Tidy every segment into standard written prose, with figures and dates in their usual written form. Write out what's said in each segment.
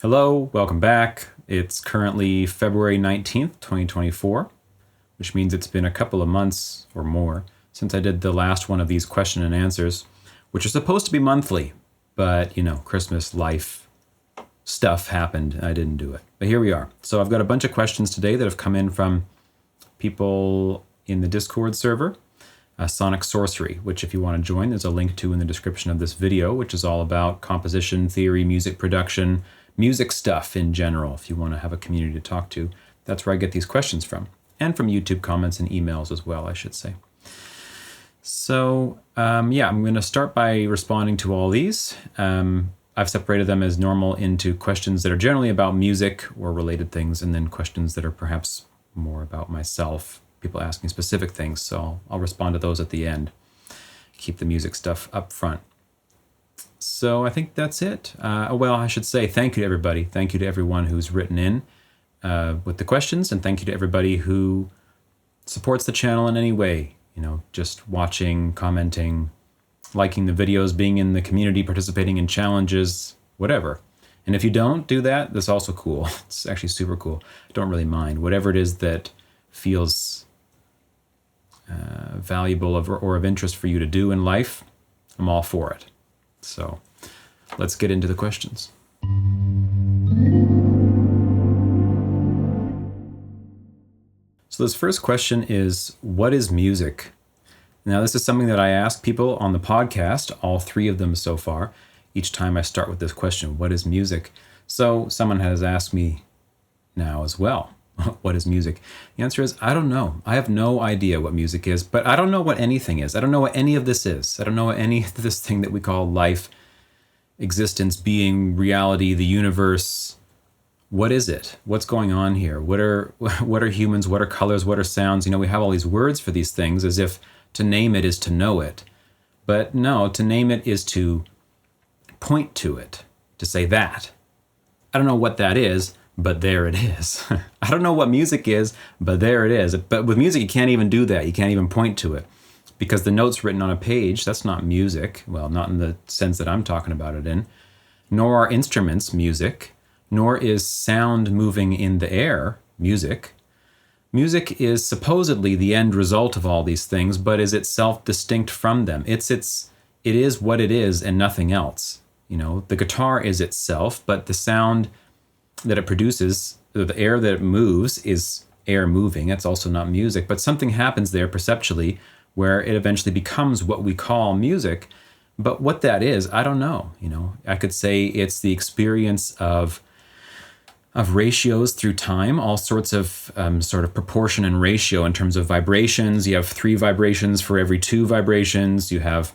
Hello, welcome back. It's currently February 19th, 2024, which means it's been a couple of months or more since I did the last one of these question and answers, which are supposed to be monthly, but Christmas life stuff happened. I didn't do it. But here we are. So I've got a bunch of questions today that have come in from people in the Discord server, Sonic Sorcery, which if you want to join, there's a link to in the description of this video, which is all about composition, theory, music production, music stuff in general. If you want to have a community to talk to, that's where I get these questions from, and from YouTube comments and emails as well, I should say. So I'm going to start by responding to all these. I've separated them as normal into questions that are generally about music or related things, and then questions that are perhaps more about myself, people asking specific things. So I'll respond to those at the end. Keep the music stuff up front. So I think that's it. Well, I should say thank you to everybody. Thank you to everyone who's written in with the questions, and thank you to everybody who supports the channel in any way. Just watching, commenting, liking the videos, being in the community, participating in challenges, whatever. And if you don't do that, that's also cool. It's actually super cool. I don't really mind. Whatever it is that feels valuable or of interest for you to do in life, I'm all for it. So let's get into the questions. So this first question is, what is music? Now, this is something that I ask people on the podcast, all three of them so far, each time I start with this question, what is music? So someone has asked me now as well, what is music? The answer is, I don't know. I have no idea what music is, but I don't know what anything is. I don't know what any of this is. I don't know what any of this thing that we call life, existence, being, reality, the universe. What is it? What's going on here? What are humans? What are colors? What are sounds? We have all these words for these things as if to name it is to know it. But no, to name it is to point to it, to say that. I don't know what that is, but there it is. I don't know what music is, but there it is. But with music, you can't even do that. You can't even point to it because the notes written on a page, that's not music. Well, not in the sense that I'm talking about it in. Nor are instruments music, nor is sound moving in the air music. Music is supposedly the end result of all these things, but is itself distinct from them. It is what it is and nothing else. The guitar is itself, but the sound that it produces, the air that it moves, is air moving. That's also not music, but something happens there perceptually where it eventually becomes what we call music. But what that is, I don't know. I could say it's the experience of ratios through time, all sorts of sort of proportion and ratio in terms of vibrations. You have 3 vibrations for every 2 vibrations. You have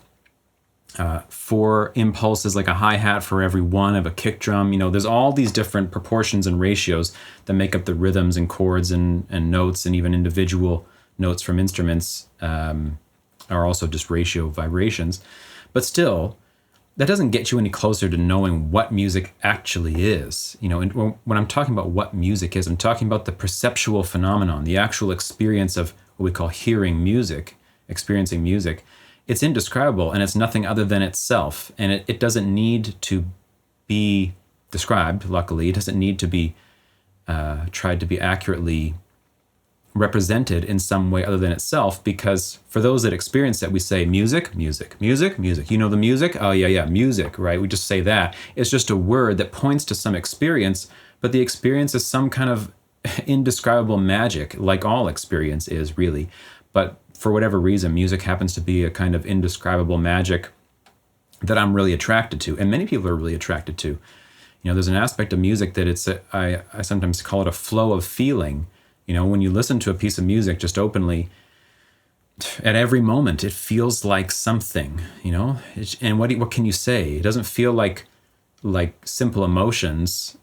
4 impulses, like a hi-hat for every 1 of a kick drum. There's all these different proportions and ratios that make up the rhythms and chords and notes, and even individual notes from instruments are also just ratio vibrations. But still, that doesn't get you any closer to knowing what music actually is. And when I'm talking about what music is, I'm talking about the perceptual phenomenon, the actual experience of what we call hearing music, experiencing music. It's indescribable, and it's nothing other than itself. And it doesn't need to be described, luckily. It doesn't need to be tried to be accurately represented in some way other than itself, because for those that experience it, we say music, music, music, music. The music? Oh, yeah, music, right? We just say that. It's just a word that points to some experience, but the experience is some kind of indescribable magic, like all experience is, really. But for whatever reason, music happens to be a kind of indescribable magic that I'm really attracted to, and many people are really attracted to. There's an aspect of music that I sometimes call it a flow of feeling. When you listen to a piece of music just openly, at every moment, it feels like something, and what can you say? It doesn't feel like simple emotions,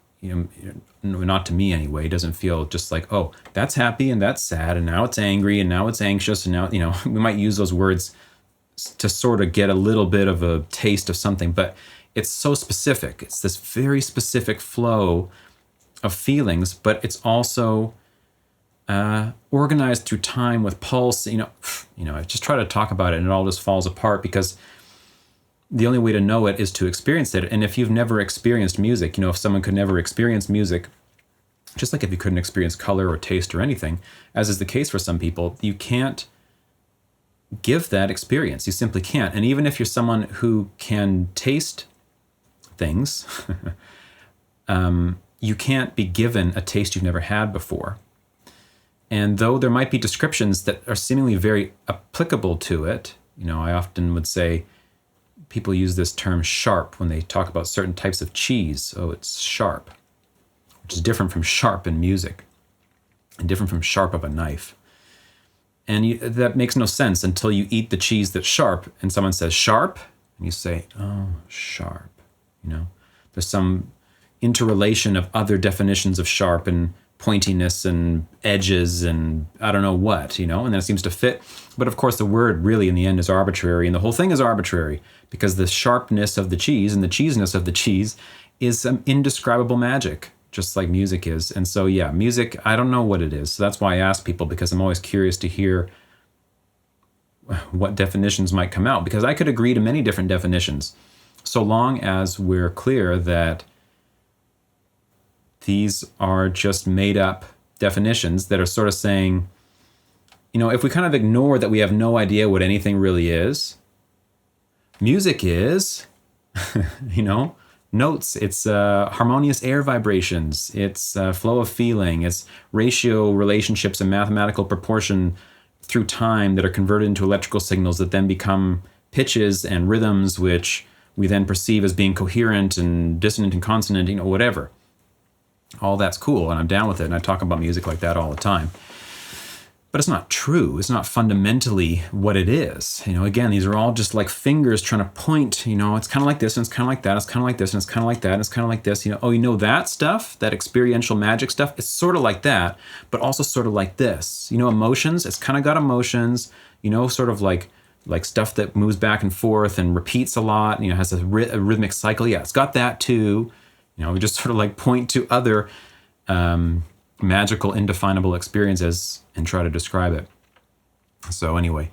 not to me anyway. It doesn't feel just like, oh, that's happy and that's sad, and now it's angry and now it's anxious, and now, we might use those words to sort of get a little bit of a taste of something, but it's so specific. It's this very specific flow of feelings, but it's also organized through time with pulse. I just try to talk about it and it all just falls apart because the only way to know it is to experience it. And if you've never experienced music, if someone could never experience music, just like if you couldn't experience color or taste or anything, as is the case for some people, you can't give that experience. You simply can't. And even if you're someone who can taste things, you can't be given a taste you've never had before. And though there might be descriptions that are seemingly very applicable to it, I often would say people use this term sharp when they talk about certain types of cheese. Oh, it's sharp, which is different from sharp in music and different from sharp of a knife. And that makes no sense until you eat the cheese that's sharp and someone says sharp and you say, oh, sharp. There's some interrelation of other definitions of sharp and pointiness and edges and I don't know what, and then it seems to fit. But of course, the word really in the end is arbitrary, and the whole thing is arbitrary because the sharpness of the cheese and the cheesiness of the cheese is some indescribable magic, just like music is. And so, yeah, music, I don't know what it is. So that's why I ask people, because I'm always curious to hear what definitions might come out, because I could agree to many different definitions, so long as we're clear that these are just made up definitions that are sort of saying, if we kind of ignore that we have no idea what anything really is, music is, notes, it's harmonious air vibrations, it's flow of feeling, it's ratio relationships and mathematical proportion through time that are converted into electrical signals that then become pitches and rhythms, which we then perceive as being coherent and dissonant and consonant, whatever. All that's cool, and I'm down with it, and I talk about music like that all the time. But it's not true. It's not fundamentally what it is. Again, these are all just like fingers trying to point, it's kind of like this, and it's kind of like that, it's kind of like this, and it's kind of like that, and it's kind of like this. That stuff, that experiential magic stuff, it's sort of like that, but also sort of like this. Emotions, it's kind of got emotions, sort of like stuff that moves back and forth and repeats a lot, has a rhythmic cycle. Yeah, it's got that too. We just sort of like point to other magical, indefinable experiences and try to describe it. So anyway,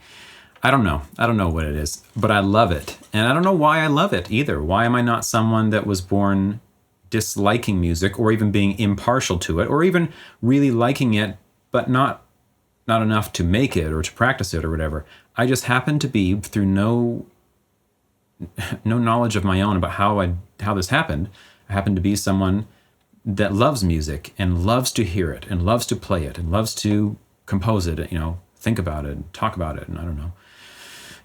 I don't know. I don't know what it is, but I love it. And I don't know why I love it either. Why am I not someone that was born disliking music or even being impartial to it or even really liking it, but not enough to make it or to practice it or whatever? I just happen to be, through no knowledge of my own about how this happened, I happen to be someone that loves music and loves to hear it and loves to play it and loves to compose it, think about it and talk about it, and I don't know.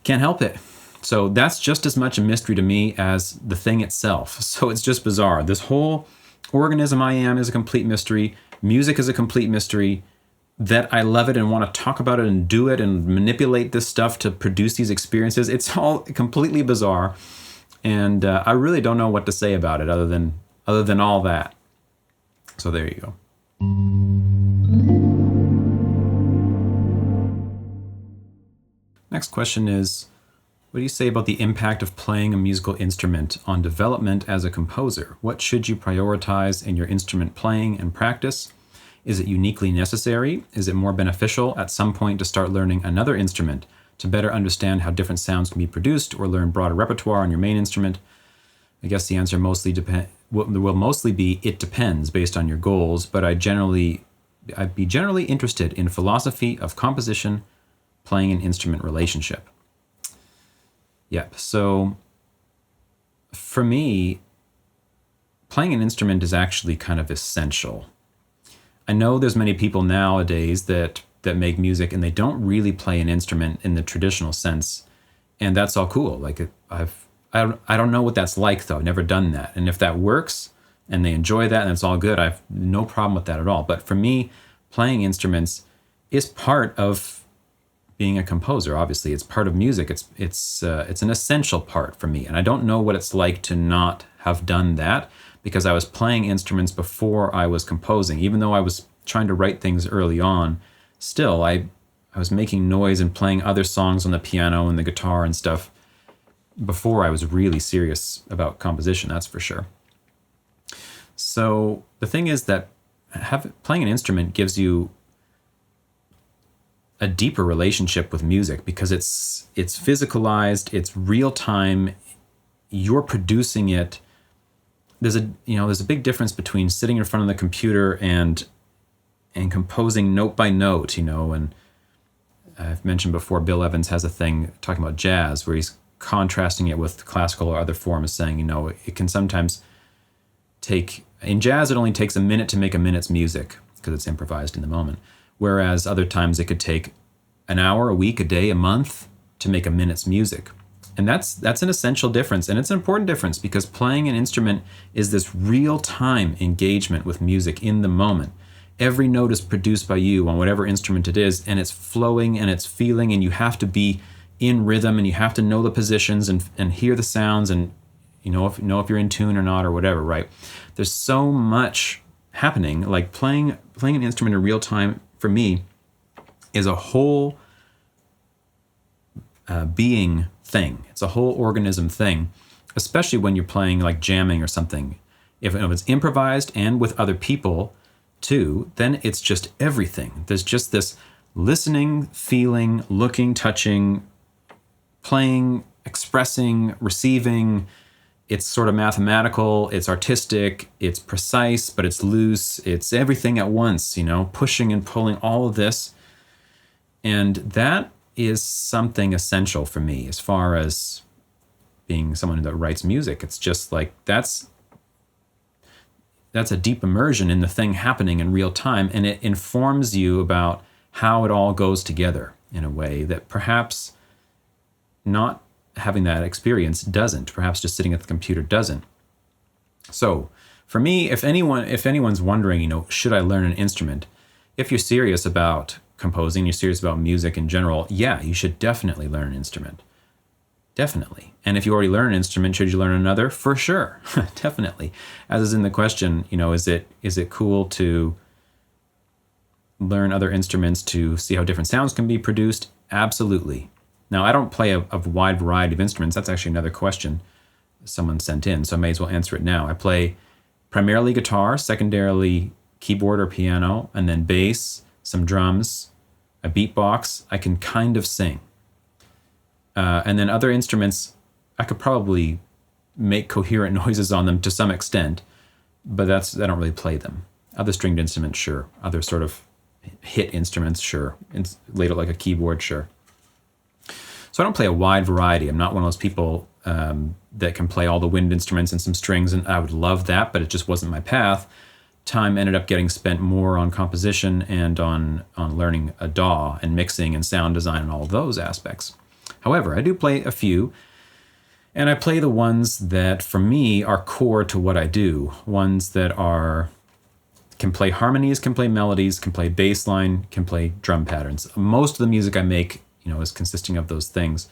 Can't help it. So that's just as much a mystery to me as the thing itself. So it's just bizarre. This whole organism I am is a complete mystery. Music is a complete mystery. That I love it and want to talk about it and do it and manipulate this stuff to produce these experiences. It's all completely bizarre. And I really don't know what to say about it other than all that. So there you go. Next question is, what do you say about the impact of playing a musical instrument on development as a composer? What should you prioritize in your instrument playing and practice? Is it uniquely necessary? Is it more beneficial at some point to start learning another instrument to better understand how different sounds can be produced or learn broader repertoire on your main instrument? I guess the answer will mostly be it depends based on your goals, but I'd be generally interested in philosophy of composition, playing an instrument relationship. Yep, so for me, playing an instrument is actually kind of essential. I know there's many people nowadays that make music and they don't really play an instrument in the traditional sense, and that's all cool. Like I don't know what that's like though. I've never done that, and if that works and they enjoy that, and it's all good, I've no problem with that at all. But for me, playing instruments is part of being a composer. Obviously, it's part of music. It's an essential part for me, and I don't know what it's like to not have done that, because I was playing instruments before I was composing. Even though I was trying to write things early on, still I was making noise and playing other songs on the piano and the guitar and stuff before I was really serious about composition, that's for sure. So the thing is that playing an instrument gives you a deeper relationship with music, because it's physicalized, it's real time, you're producing it. There's a big difference between sitting in front of the computer and composing note by note, and I've mentioned before, Bill Evans has a thing talking about jazz where he's contrasting it with classical or other forms, saying, it can sometimes in jazz, it only takes a minute to make a minute's music because it's improvised in the moment. Whereas other times it could take an hour, a week, a day, a month to make a minute's music. And that's an essential difference. And it's an important difference because playing an instrument is this real-time engagement with music in the moment. Every note is produced by you on whatever instrument it is, and it's flowing and it's feeling, and you have to be in rhythm, and you have to know the positions and hear the sounds, and if you're in tune or not or whatever, right? There's so much happening. Like playing an instrument in real time for me is a whole being thing. It's a whole organism thing, especially when you're playing like jamming or something. If it's improvised and with other people too, then it's just everything. There's just this listening, feeling, looking, touching, playing, expressing, receiving. It's sort of mathematical, it's artistic, it's precise, but it's loose. It's everything at once, pushing and pulling, all of this. And that is something essential for me as far as being someone that writes music. It's just like that's a deep immersion in the thing happening in real time, and it informs you about how it all goes together in a way that perhaps not having that experience doesn't. Perhaps just sitting at the computer doesn't. So for me, if anyone's wondering, should I learn an instrument? If you're serious about composing, you're serious about music in general, yeah, you should definitely learn an instrument. Definitely. And if you already learn an instrument, should you learn another? For sure. Definitely. As is in the question, is it cool to learn other instruments to see how different sounds can be produced? Absolutely. Now, I don't play a wide variety of instruments. That's actually another question someone sent in, so I may as well answer it now. I play primarily guitar, secondarily keyboard or piano, and then bass, some drums, a beatbox. I can kind of sing. And then other instruments, I could probably make coherent noises on them to some extent, but I don't really play them. Other stringed instruments, sure. Other sort of hit instruments, sure. Later, like a keyboard, sure. So I don't play a wide variety. I'm not one of those people that can play all the wind instruments and some strings, and I would love that, but it just wasn't my path. Time ended up getting spent more on composition and on learning a DAW and mixing and sound design and all of those aspects. However, I do play a few, and I play the ones that, for me, are core to what I do. Ones that can play harmonies, can play melodies, can play bass line, can play drum patterns. Most of the music I make, is consisting of those things.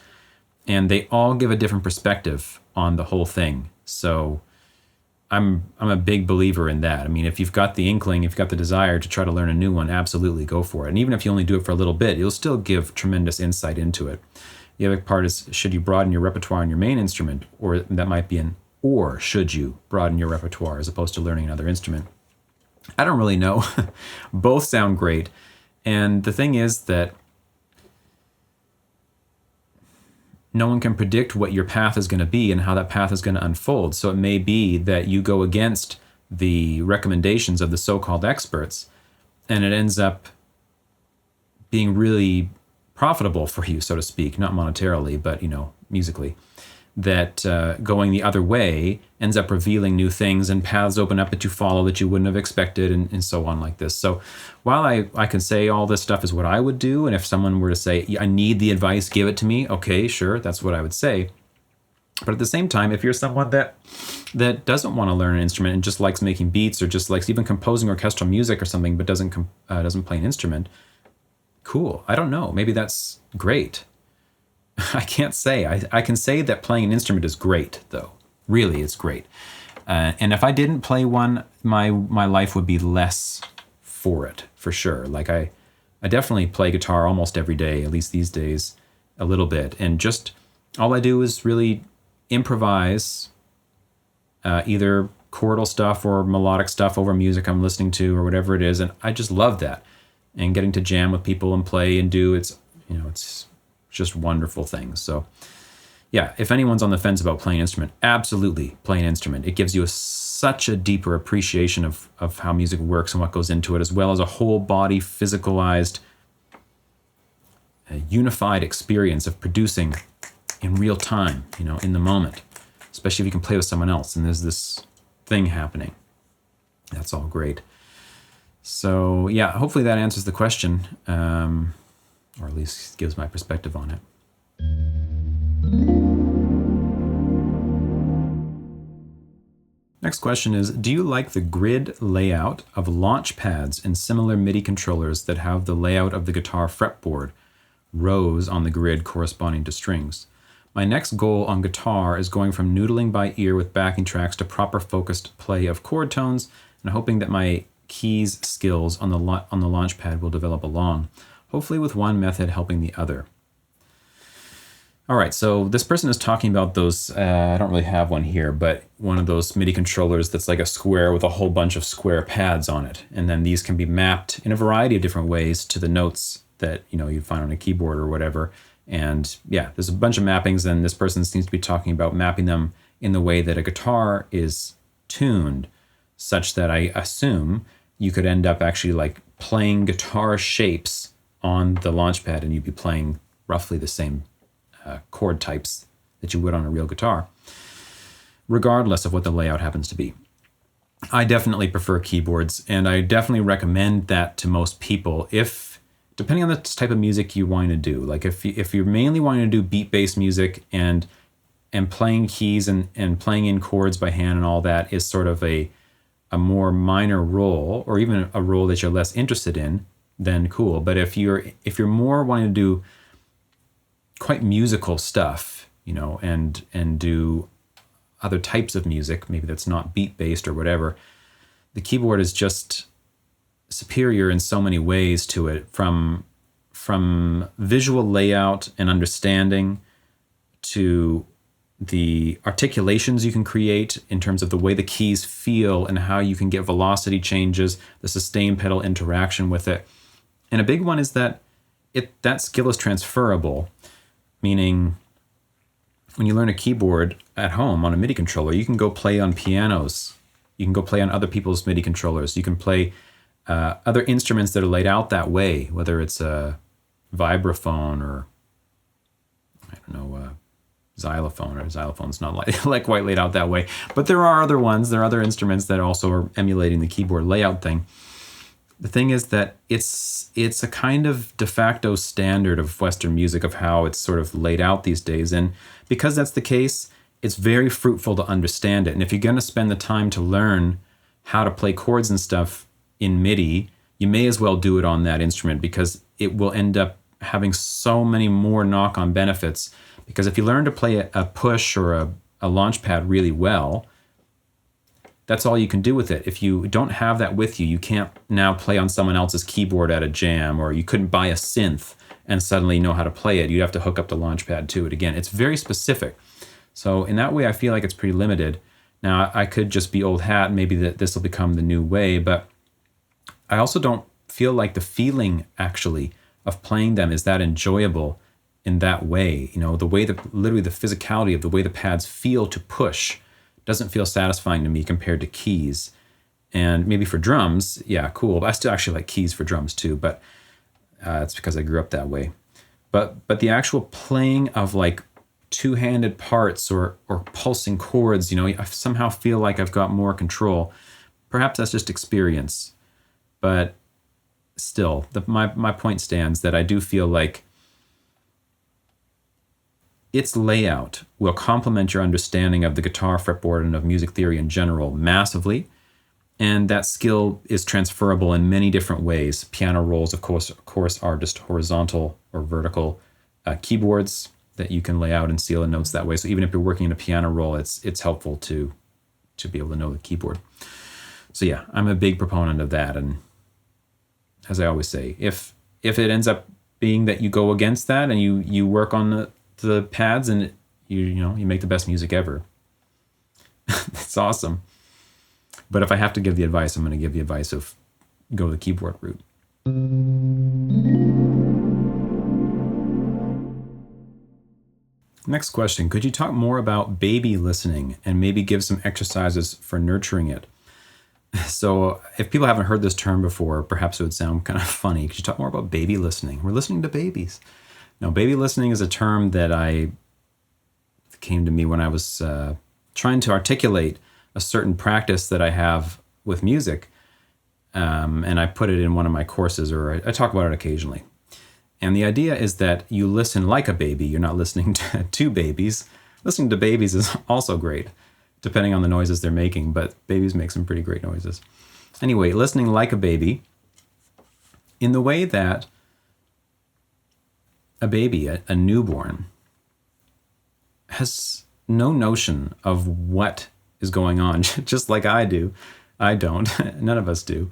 And they all give a different perspective on the whole thing. So I'm a big believer in that. I mean, if you've got the inkling, if you've got the desire to try to learn a new one, absolutely go for it. And even if you only do it for a little bit, you'll still give tremendous insight into it. The other part is, should you broaden your repertoire on your main instrument? Or that might be or should you broaden your repertoire as opposed to learning another instrument? I don't really know. Both sound great. And the thing is that no one can predict what your path is going to be and how that path is going to unfold. So it may be that you go against the recommendations of the so-called experts, and it ends up being really profitable for you, so to speak, not monetarily, but, musically. That going the other way ends up revealing new things and paths open up that you follow that you wouldn't have expected, and so on like this. So while I can say all this stuff is what I would do, and if someone were to say, I need the advice, give it to me, okay, sure, that's what I would say. But at the same time, if you're someone that doesn't want to learn an instrument and just likes making beats or just likes even composing orchestral music or something but doesn't play an instrument, cool. I don't know. Maybe that's great. I can't say. I can say that playing an instrument is great, though. Really, it's great. And if I didn't play one, my life would be less for it, for sure. Like I definitely play guitar almost every day, at least these days, a little bit. And just all I do is really improvise either chordal stuff or melodic stuff over music I'm listening to or whatever it is. And I just love that. And getting to jam with people and play and do, it's just wonderful things. So yeah, if anyone's on the fence about playing an instrument, absolutely play an instrument. It gives you such a deeper appreciation of how music works and what goes into it, as well as a whole body, physicalized, unified experience of producing in real time, in the moment, especially if you can play with someone else and there's this thing happening. That's all great. So yeah, hopefully that answers the question, or at least gives my perspective on it. Next question is, do you like the grid layout of launch pads and similar MIDI controllers that have the layout of the guitar fretboard, rows on the grid corresponding to strings? My next goal on guitar is going from noodling by ear with backing tracks to proper focused play of chord tones, and hoping that my keys skills on the launch pad will develop along, hopefully with one method helping the other. All right, so this person is talking about those, I don't really have one here, but one of those MIDI controllers that's like a square with a whole bunch of square pads on it. And then these can be mapped in a variety of different ways to the notes that you'd find on a keyboard or whatever. And yeah, there's a bunch of mappings, and this person seems to be talking about mapping them in the way that a guitar is tuned, such that I assume you could end up actually like playing guitar shapes on the launchpad, and you'd be playing roughly the same chord types that you would on a real guitar, regardless of what the layout happens to be. I definitely prefer keyboards, and I definitely recommend that to most people depending on the type of music you want to do. Like if you're mainly wanting to do beat-based music and playing keys and playing in chords by hand and all that is sort of a more minor role, or even a role that you're less interested in, then cool. But if you're more wanting to do quite musical stuff, and do other types of music, maybe that's not beat-based or whatever, the keyboard is just superior in so many ways to it, from visual layout and understanding to the articulations you can create in terms of the way the keys feel and how you can get velocity changes, the sustain pedal interaction with it. And a big one is that that skill is transferable, meaning when you learn a keyboard at home on a MIDI controller, you can go play on pianos, you can go play on other people's MIDI controllers, you can play other instruments that are laid out that way, whether it's a vibraphone or xylophone, or xylophone's not like quite laid out that way, but there are other instruments that also are emulating the keyboard layout thing. The thing is that it's a kind of de facto standard of Western music of how it's sort of laid out these days, and because that's the case, it's very fruitful to understand it. And if you're going to spend the time to learn how to play chords and stuff in MIDI, you may as well do it on that instrument, because it will end up having so many more knock-on benefits. Because if you learn to play a push or a launch pad really well, that's all you can do with it. If you don't have that with you, you can't now play on someone else's keyboard at a jam, or you couldn't buy a synth and suddenly know how to play it. You'd have to hook up the launch pad to it again. It's very specific. So in that way, I feel like it's pretty limited. Now, I could just be old hat, and maybe that this will become the new way, but I also don't feel like the feeling actually of playing them is that enjoyable in that way. The way literally the physicality of the way the pads feel to push doesn't feel satisfying to me compared to keys. And maybe for drums, yeah, cool. But I still actually like keys for drums too, but it's because I grew up that way. But the actual playing of like two-handed parts or pulsing chords, I somehow feel like I've got more control. Perhaps that's just experience. But still, my point stands that I do feel like its layout will complement your understanding of the guitar fretboard and of music theory in general massively, and that skill is transferable in many different ways. Piano rolls, of course, are just horizontal or vertical keyboards that you can lay out and seal the notes that way. So even if you're working in a piano roll, it's helpful to be able to know the keyboard. So yeah, I'm a big proponent of that. And as I always say, if it ends up being that you go against that and you work on the pads and you make the best music ever, that's awesome. But if I have to give the advice, I'm going to give the advice of go the keyboard route. Next question. Could you talk more about baby listening and maybe give some exercises for nurturing it? So if people haven't heard this term before, perhaps it would sound kind of funny. Could you talk more about baby listening? We're listening to babies. No, baby listening is a term that came to me when I was trying to articulate a certain practice that I have with music. And I put it in one of my courses, or I talk about it occasionally. And the idea is that you listen like a baby. You're not listening to babies. Listening to babies is also great, depending on the noises they're making, but babies make some pretty great noises. Anyway, listening like a baby in the way that a baby, a newborn, has no notion of what is going on, just like I do. I don't. None of us do.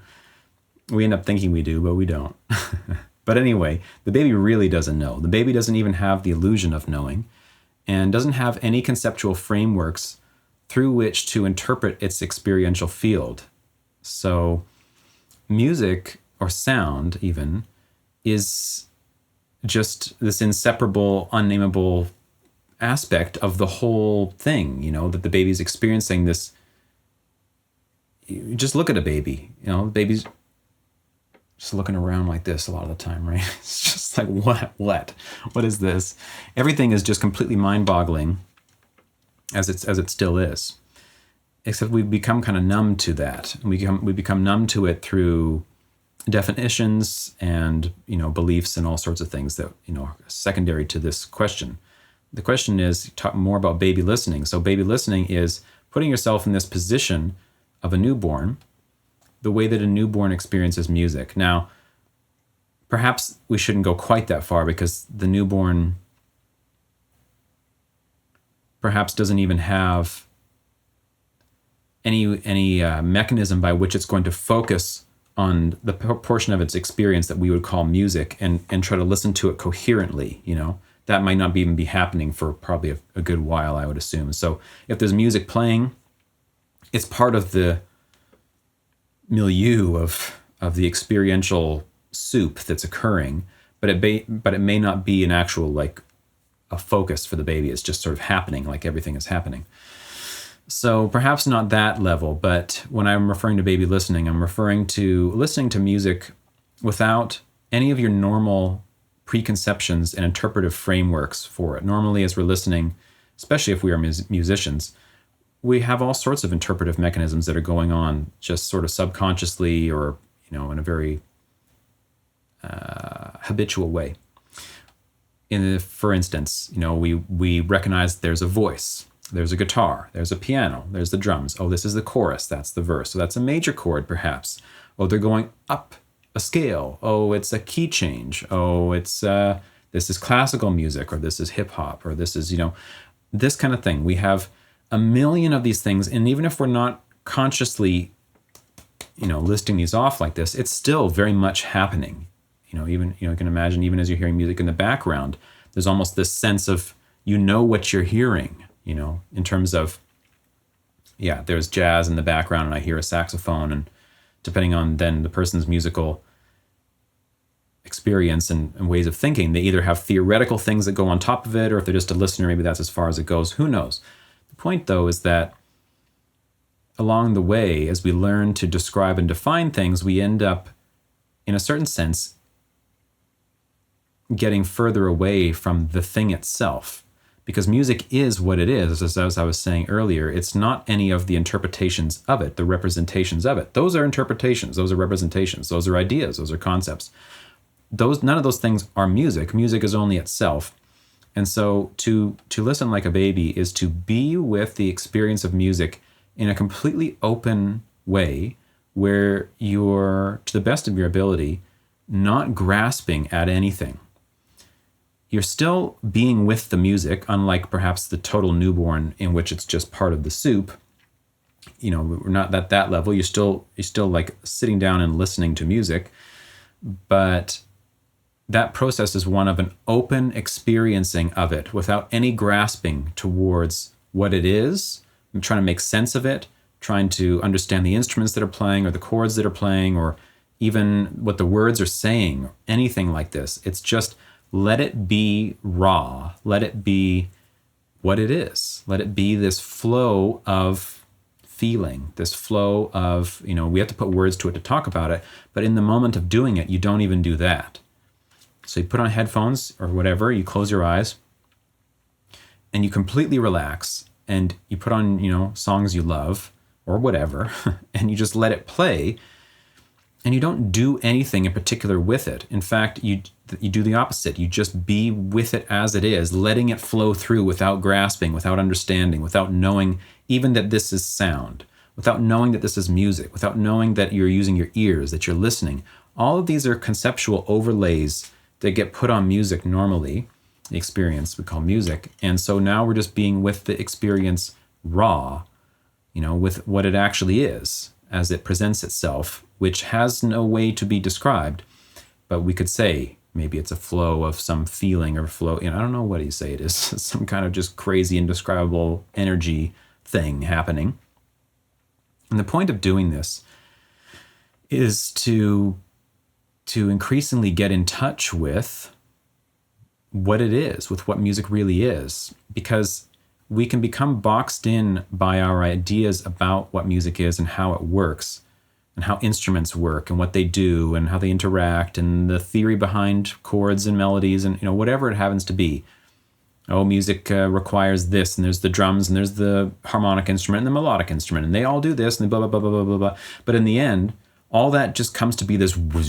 We end up thinking we do, but we don't. But anyway, the baby really doesn't know. The baby doesn't even have the illusion of knowing and doesn't have any conceptual frameworks through which to interpret its experiential field. So music, or sound even, is just this inseparable, unnameable aspect of the whole thing, that the baby's experiencing this. You just look at a baby, the baby's just looking around like this a lot of the time, right? It's just like, what is this? Everything is just completely mind-boggling, as it still is. Except we become kind of numb to that. And we become numb to it through definitions and, beliefs and all sorts of things that, are secondary to this question. The question is, talk more about baby listening. So baby listening is putting yourself in this position of a newborn, the way that a newborn experiences music. Now, perhaps we shouldn't go quite that far, because the newborn perhaps doesn't even have any mechanism by which it's going to focus on the portion of its experience that we would call music and try to listen to it coherently. That might not even be happening for probably a good while, I would assume. So if there's music playing, it's part of the milieu of the experiential soup that's occurring, but it may not be an actual, like, a focus for the baby. It's just sort of happening, like everything is happening. So perhaps not that level, but when I'm referring to baby listening, I'm referring to listening to music without any of your normal preconceptions and interpretive frameworks for it. Normally, as we're listening, especially if we are musicians, we have all sorts of interpretive mechanisms that are going on just sort of subconsciously, or, in a very habitual way. For instance, we recognize there's a voice, there's a guitar, there's a piano, there's the drums. Oh, this is the chorus, that's the verse. So that's a major chord, perhaps. Oh, they're going up a scale. Oh, it's a key change. Oh, it's this is classical music, or this is hip hop, or this is, this kind of thing. We have a million of these things, and even if we're not consciously, listing these off like this, it's still very much happening. Even, you can imagine, even as you're hearing music in the background, there's almost this sense of, what you're hearing, in terms of, there's jazz in the background and I hear a saxophone, and depending on then the person's musical experience and ways of thinking, they either have theoretical things that go on top of it, or if they're just a listener, maybe that's as far as it goes. Who knows? The point, though, is that along the way, as we learn to describe and define things, we end up, in a certain sense, getting further away from the thing itself. Because music is what it is, as I was saying earlier. It's not any of the interpretations of it, the representations of it. Those are interpretations, those are representations, those are ideas, those are concepts. None of those things are music. Music is only itself. And so to listen like a baby is to be with the experience of music in a completely open way, where you're, to the best of your ability, not grasping at anything. You're still being with the music, unlike perhaps the total newborn, in which it's just part of the soup. We're not at that level. You're still like sitting down and listening to music, but that process is one of an open experiencing of it without any grasping towards what it is. I'm trying to make sense of it, trying to understand the instruments that are playing, or the chords that are playing, or even what the words are saying, or anything like this. It's just, let it be raw. Let it be what it is. Let it be this flow of feeling, this flow of, we have to put words to it to talk about it, but in the moment of doing it, you don't even do that. So you put on headphones or whatever, you close your eyes, and you completely relax, and you put on, songs you love or whatever, and you just let it play, and you don't do anything in particular with it. In fact, you do the opposite. You just be with it as it is, letting it flow through without grasping, without understanding, without knowing even that this is sound, without knowing that this is music, without knowing that you're using your ears, that you're listening. All of these are conceptual overlays that get put on music normally, the experience we call music. And so now we're just being with the experience raw, with what it actually is as it presents itself, which has no way to be described. But we could say maybe it's a flow of some feeling or flow. I don't know what you say it is. Some kind of just crazy, indescribable energy thing happening. And the point of doing this is to increasingly get in touch with what it is, with what music really is, because we can become boxed in by our ideas about what music is and how it works and how instruments work and what they do and how they interact and the theory behind chords and melodies and whatever it happens to be. Oh, music requires this, and there's the drums, and there's the harmonic instrument and the melodic instrument, and they all do this, and blah, blah, blah, blah, blah, blah, blah. But in the end, all that just comes to be this whatever.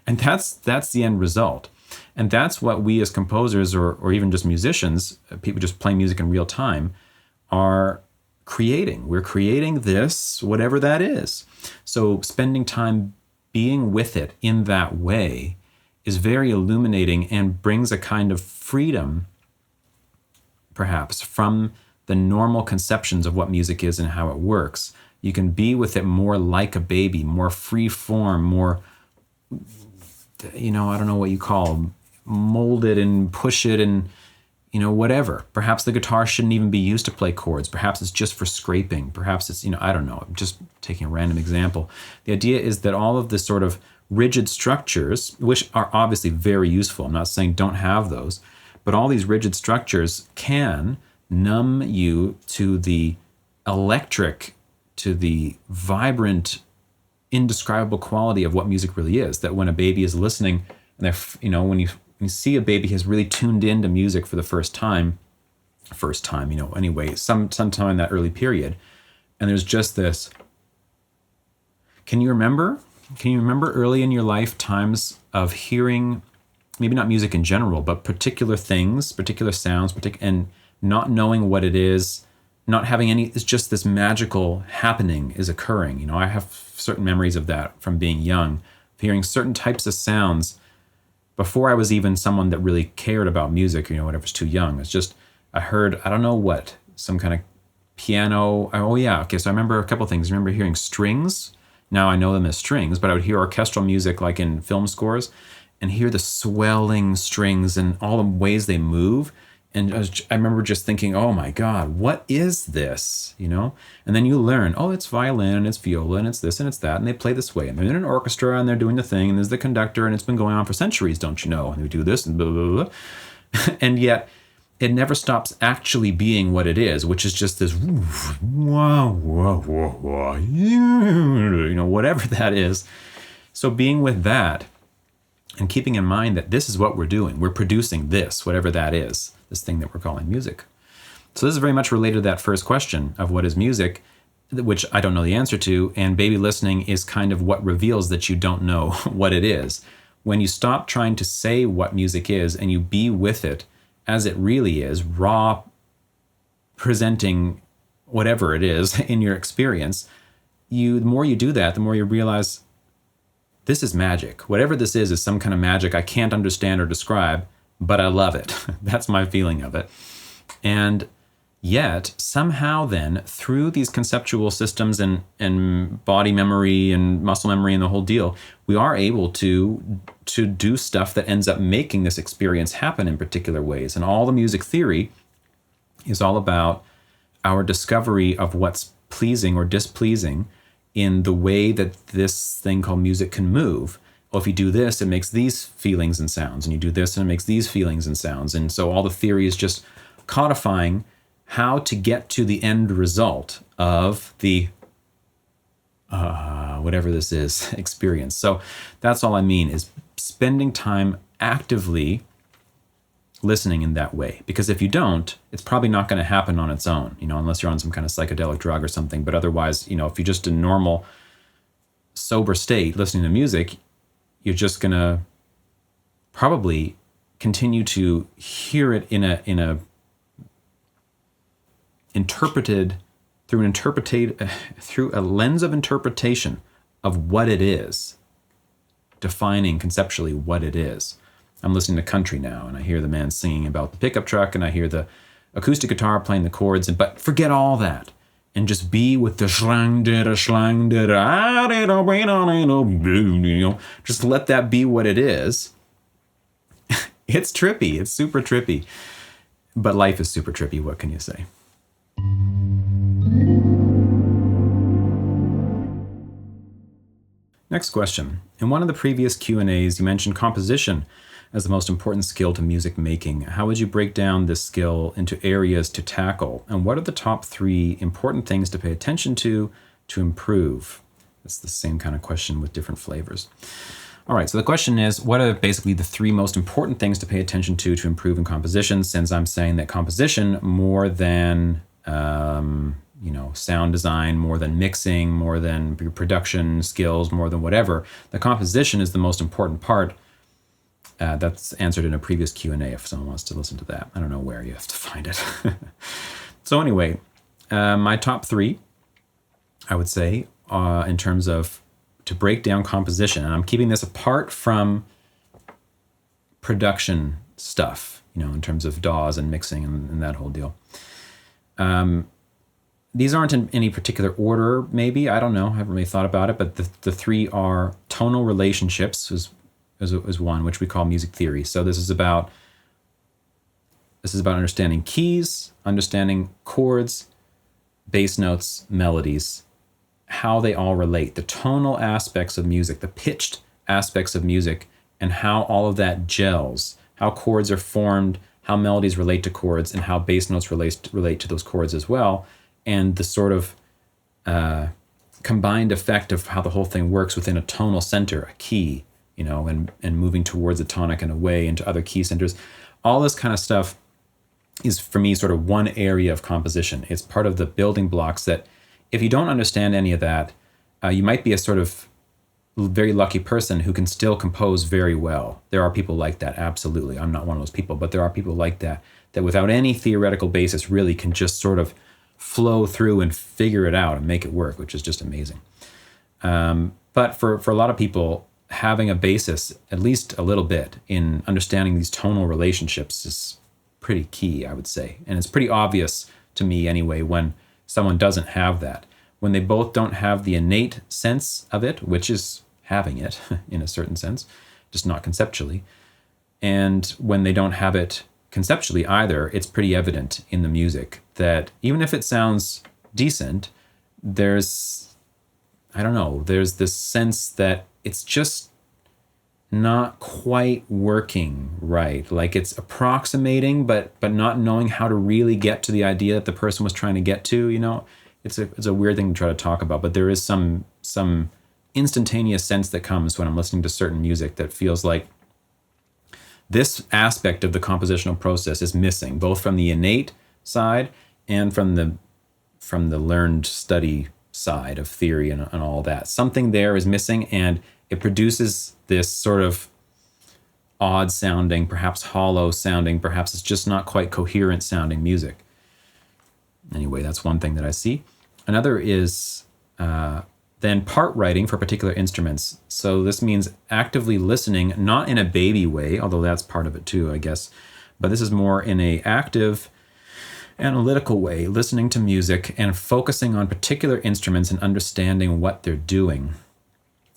And that's the end result. And that's what we as composers or even just musicians, people just playing music in real time, are creating. We're creating this, whatever that is. So spending time being with it in that way is very illuminating and brings a kind of freedom, perhaps, from the normal conceptions of what music is and how it works. You can be with it more like a baby, more free form, more, I don't know what you call, mold it and push it and, whatever. Perhaps the guitar shouldn't even be used to play chords. Perhaps it's just for scraping. Perhaps it's, I don't know. I'm just taking a random example. The idea is that all of the sort of rigid structures, which are obviously very useful, I'm not saying don't have those, but all these rigid structures can numb you to the electric, to the vibrant, indescribable quality of what music really is. That when a baby is listening, and they're, when you see a baby has really tuned into music for the first time, anyway, sometime in that early period, and there's just this. Can you remember early in your life times of hearing, maybe not music in general, but particular things, particular sounds, and not knowing what it is, not having any, it's just this magical happening is occurring. I have certain memories of that from being young, of hearing certain types of sounds before I was even someone that really cared about music, when I was too young. It's just, I heard, I don't know what, some kind of piano. Oh yeah, okay, so I remember a couple of things. I remember hearing strings. Now I know them as strings, but I would hear orchestral music like in film scores and hear the swelling strings and all the ways they move. And I remember just thinking, oh my God, what is this? And then you learn, oh, it's violin and it's viola and it's this and it's that. And they play this way. And they're in an orchestra and they're doing the thing. And there's the conductor and it's been going on for centuries, don't you know? And they do this and blah, blah, blah. And yet it never stops actually being what it is, which is just this, whatever that is. So being with that and keeping in mind that this is what we're doing. We're producing this, whatever that is. This thing that we're calling music. So this is very much related to that first question of what is music, which I don't know the answer to, and baby listening is kind of what reveals that you don't know what it is. When you stop trying to say what music is and you be with it as it really is, raw, presenting whatever it is in your experience, the more you do that, the more you realize this is magic. Whatever this is some kind of magic I can't understand or describe, but I love it. That's my feeling of it. And yet, somehow then, through these conceptual systems and body memory and muscle memory and the whole deal, we are able to do stuff that ends up making this experience happen in particular ways. And all the music theory is all about our discovery of what's pleasing or displeasing in the way that this thing called music can move. well, if you do this, it makes these feelings and sounds, and you do this and it makes these feelings and sounds. And so all the theory is just codifying how to get to the end result of the whatever this is experience. So that's all I mean, is spending time actively listening in that way. Because if you don't, it's probably not going to happen on its own, unless you're on some kind of psychedelic drug or something. But otherwise, if you're just in normal sober state listening to music, you're just going to probably continue to hear it in a interpreted through a lens of interpretation of what it is, defining conceptually what it is. I'm listening to country now, and I hear the man singing about the pickup truck, and I hear the acoustic guitar playing the chords, but forget all that and just be with the shlang da, just let that be what it is. It's trippy. It's super trippy. But life is super trippy. What can you say? Next question. In one of the previous Q&As, you mentioned composition as the most important skill to music making. How would you break down this skill into areas to tackle? And what are the top 3 important things to pay attention to improve? It's the same kind of question with different flavors. All right, so the question is, what are basically the 3 most important things to pay attention to improve in composition? Since I'm saying that composition, more than sound design, more than mixing, more than your production skills, more than whatever, the composition is the most important part. That's answered in a previous Q&A if someone wants to listen to that. I don't know where, you have to find it. So anyway, my top 3, I would say, in terms of to break down composition, and I'm keeping this apart from production stuff, in terms of DAWs and mixing and that whole deal. These aren't in any particular order, maybe. I don't know. I haven't really thought about it. But the 3 are tonal relationships is one, which we call music theory. So this is about understanding keys, understanding chords, bass notes, melodies, how they all relate, the tonal aspects of music, the pitched aspects of music, and how all of that gels, how chords are formed, how melodies relate to chords, and how bass notes relate to those chords as well. And the sort of combined effect of how the whole thing works within a tonal center, a key, and moving towards a tonic and away into other key centers. All this kind of stuff is, for me, sort of one area of composition. It's part of the building blocks that if you don't understand any of that, you might be a sort of very lucky person who can still compose very well. There are people like that, absolutely. I'm not one of those people, but there are people like that without any theoretical basis really can just sort of flow through and figure it out and make it work, which is just amazing. But for a lot of people, having a basis, at least a little bit, in understanding these tonal relationships is pretty key, I would say. And it's pretty obvious to me anyway when someone doesn't have that. When they both don't have the innate sense of it, which is having it in a certain sense, just not conceptually. And when they don't have it conceptually either, it's pretty evident in the music that even if it sounds decent, there's this sense that it's just not quite working right. Like it's approximating, but not knowing how to really get to the idea that the person was trying to get to, It's a weird thing to try to talk about, but there is some instantaneous sense that comes when I'm listening to certain music that feels like this aspect of the compositional process is missing, both from the innate side and from the learned study side of theory and all that. Something there is missing, and it produces this sort of odd sounding, perhaps hollow sounding, perhaps it's just not quite coherent sounding music. Anyway, that's one thing that I see. Another is then part writing for particular instruments. So this means actively listening, not in a baby way, although that's part of it too, I guess. But this is more in a active, analytical way, listening to music and focusing on particular instruments and understanding what they're doing.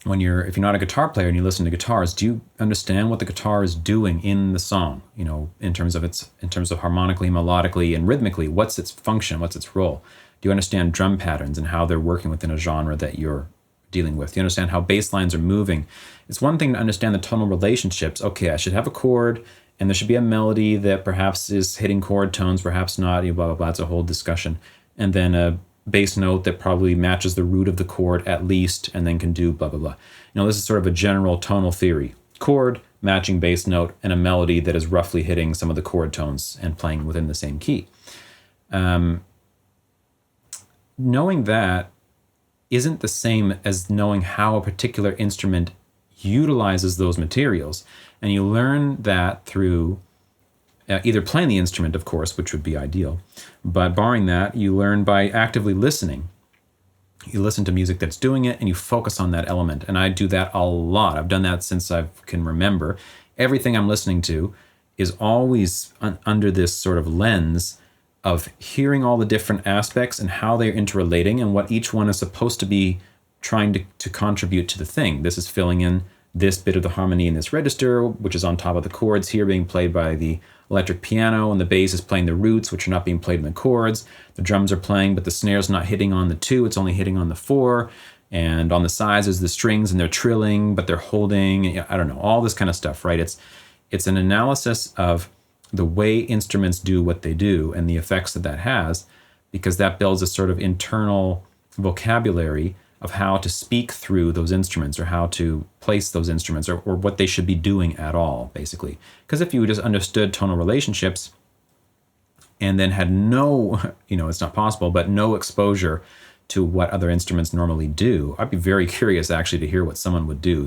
If you're not a guitar player and you listen to guitars, do you understand what the guitar is doing in the song? In terms of harmonically, melodically, and rhythmically, what's its function? What's its role? Do you understand drum patterns and how they're working within a genre that you're dealing with. You understand how bass lines are moving. It's one thing to understand the tonal relationships. Okay, I should have a chord, and there should be a melody that perhaps is hitting chord tones, perhaps not, blah, blah, blah. It's a whole discussion. And then a bass note that probably matches the root of the chord at least, and then can do blah, blah, blah. This is sort of a general tonal theory. Chord, matching bass note, and a melody that is roughly hitting some of the chord tones and playing within the same key. Knowing that isn't the same as knowing how a particular instrument utilizes those materials. And you learn that through either playing the instrument, of course, which would be ideal, but barring that, you learn by actively listening. You listen to music that's doing it and you focus on that element. And I do that a lot. I've done that since I can remember. Everything I'm listening to is always under this sort of lens of hearing all the different aspects and how they're interrelating and what each one is supposed to be trying to contribute to the thing. This is filling in this bit of the harmony in this register, which is on top of the chords here being played by the electric piano, and the bass is playing the roots, which are not being played in the chords. The drums are playing, but the snare's not hitting on the 2, it's only hitting on the 4. And on the sides is the strings, and they're trilling, but they're holding, I don't know, all this kind of stuff, right? It's an analysis of the way instruments do what they do and the effects that has, because that builds a sort of internal vocabulary of how to speak through those instruments or how to place those instruments or what they should be doing at all, basically. Because if you just understood tonal relationships and then had no, it's not possible, but no exposure to what other instruments normally do, I'd be very curious actually to hear what someone would do,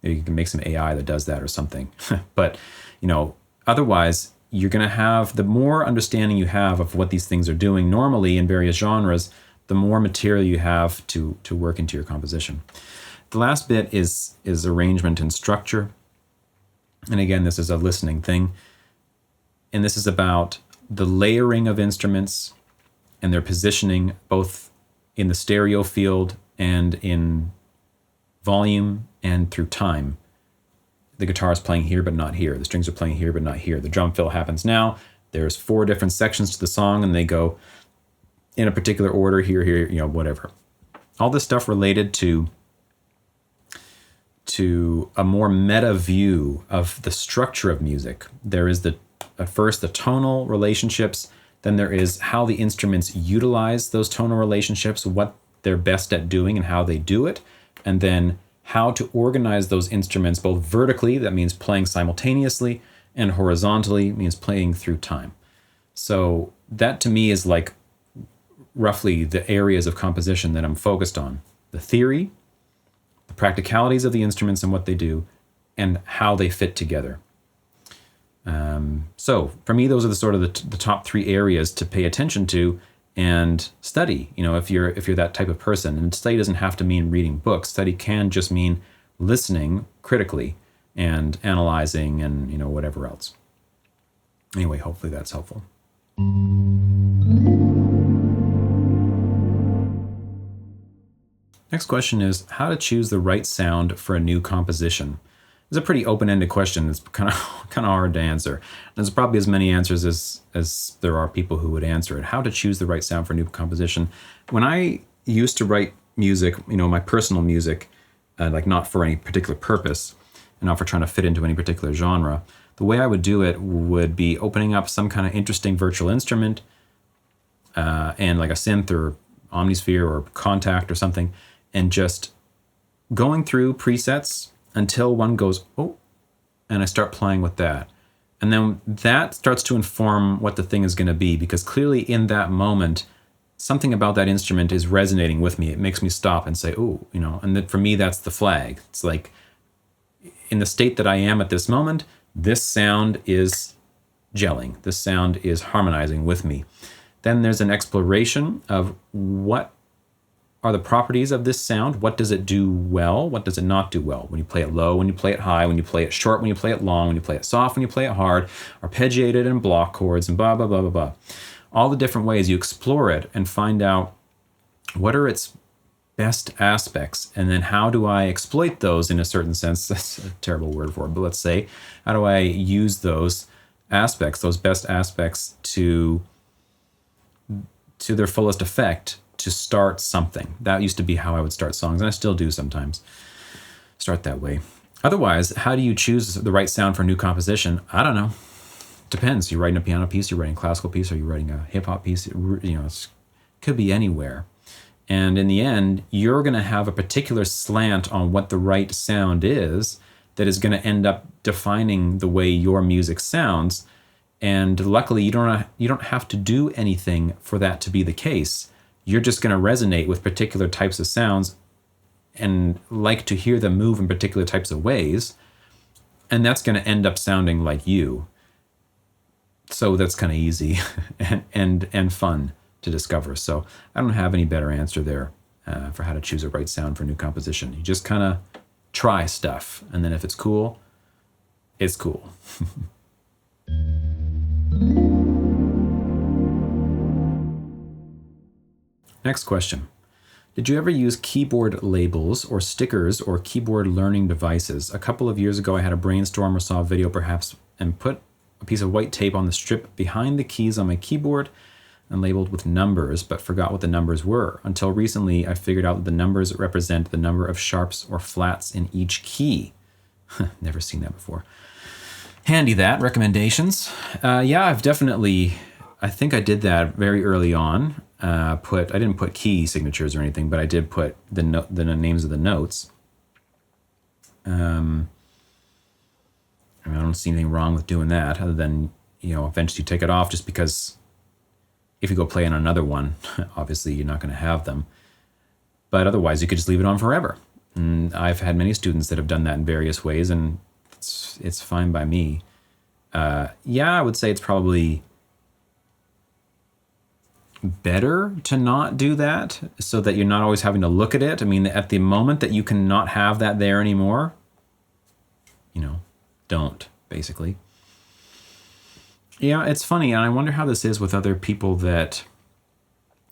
Maybe you can make some AI that does that or something. But, otherwise, you're going to have, the more understanding you have of what these things are doing normally in various genres, the more material you have to work into your composition. The last bit is arrangement and structure. And again, this is a listening thing. And this is about the layering of instruments and their positioning, both in the stereo field and in volume and through time. The guitar is playing here, but not here. The strings are playing here, but not here. The drum fill happens now. There's 4 different sections to the song, and they go in a particular order, here, whatever. All this stuff related to a more meta view of the structure of music. There is first the tonal relationships, then there is how the instruments utilize those tonal relationships, what they're best at doing and how they do it, and then how to organize those instruments both vertically, that means playing simultaneously, and horizontally, means playing through time. So that to me is like roughly the areas of composition that I'm focused on. The theory, the practicalities of the instruments and what they do, and how they fit together. So for me, those are the top 3 areas to pay attention to and study, if you're that type of person. And study doesn't have to mean reading books. Study can just mean listening critically and analyzing and, whatever else. Anyway, hopefully that's helpful. Next question is how to choose the right sound for a new composition. It's a pretty open-ended question. It's kind of hard to answer. There's probably as many answers as there are people who would answer it. How to choose the right sound for a new composition. When I used to write music, my personal music, like not for any particular purpose and not for trying to fit into any particular genre, the way I would do it would be opening up some kind of interesting virtual instrument and like a synth or Omnisphere or Contact or something, and just going through presets until one goes, oh, and I start playing with that. And then that starts to inform what the thing is going to be, because clearly in that moment, something about that instrument is resonating with me. It makes me stop and say, oh, and then for me, that's the flag. It's like, in the state that I am at this moment, this sound is gelling. This sound is harmonizing with me. Then there's an exploration of what are the properties of this sound. What does it do well? What does it not do well? When you play it low, when you play it high, when you play it short, when you play it long, when you play it soft, when you play it hard, arpeggiated and block chords and blah, blah, blah, blah, blah. All the different ways you explore it and find out what are its best aspects, and then how do I exploit those in a certain sense? That's a terrible word for it, but let's say, how do I use those aspects, those best aspects to their fullest effect to start something. That used to be how I would start songs, and I still do sometimes start that way. Otherwise, how do you choose the right sound for a new composition? I don't know. Depends. You're writing a piano piece, you're writing a classical piece, or you're writing a hip-hop piece. It could be anywhere. And in the end, you're going to have a particular slant on what the right sound is that is going to end up defining the way your music sounds. And luckily, you don't have to do anything for that to be the case. You're just going to resonate with particular types of sounds and like to hear them move in particular types of ways. And that's going to end up sounding like you. So that's kind of easy and fun to discover. So I don't have any better answer there for how to choose a right sound for a new composition. You just kind of try stuff, and then if it's cool, it's cool. Next question. Did you ever use keyboard labels or stickers or keyboard learning devices? A couple of years ago, I had a brainstorm or saw a video perhaps and put a piece of white tape on the strip behind the keys on my keyboard and labeled with numbers, but forgot what the numbers were. Until recently, I figured out that the numbers represent the number of sharps or flats in each key. Never seen that before. Handy that. Recommendations? Yeah, I think I did that very early on. I didn't put key signatures or anything, but I did put the names of the notes. I don't see anything wrong with doing that, other than, eventually you take it off, just because if you go play on another one, obviously you're not going to have them. But otherwise, you could just leave it on forever. And I've had many students that have done that in various ways, and it's fine by me. I would say it's probably better to not do that, so that you're not always having to look at it. I mean, at the moment that you cannot have that there anymore, don't, basically. Yeah, it's funny, and I wonder how this is with other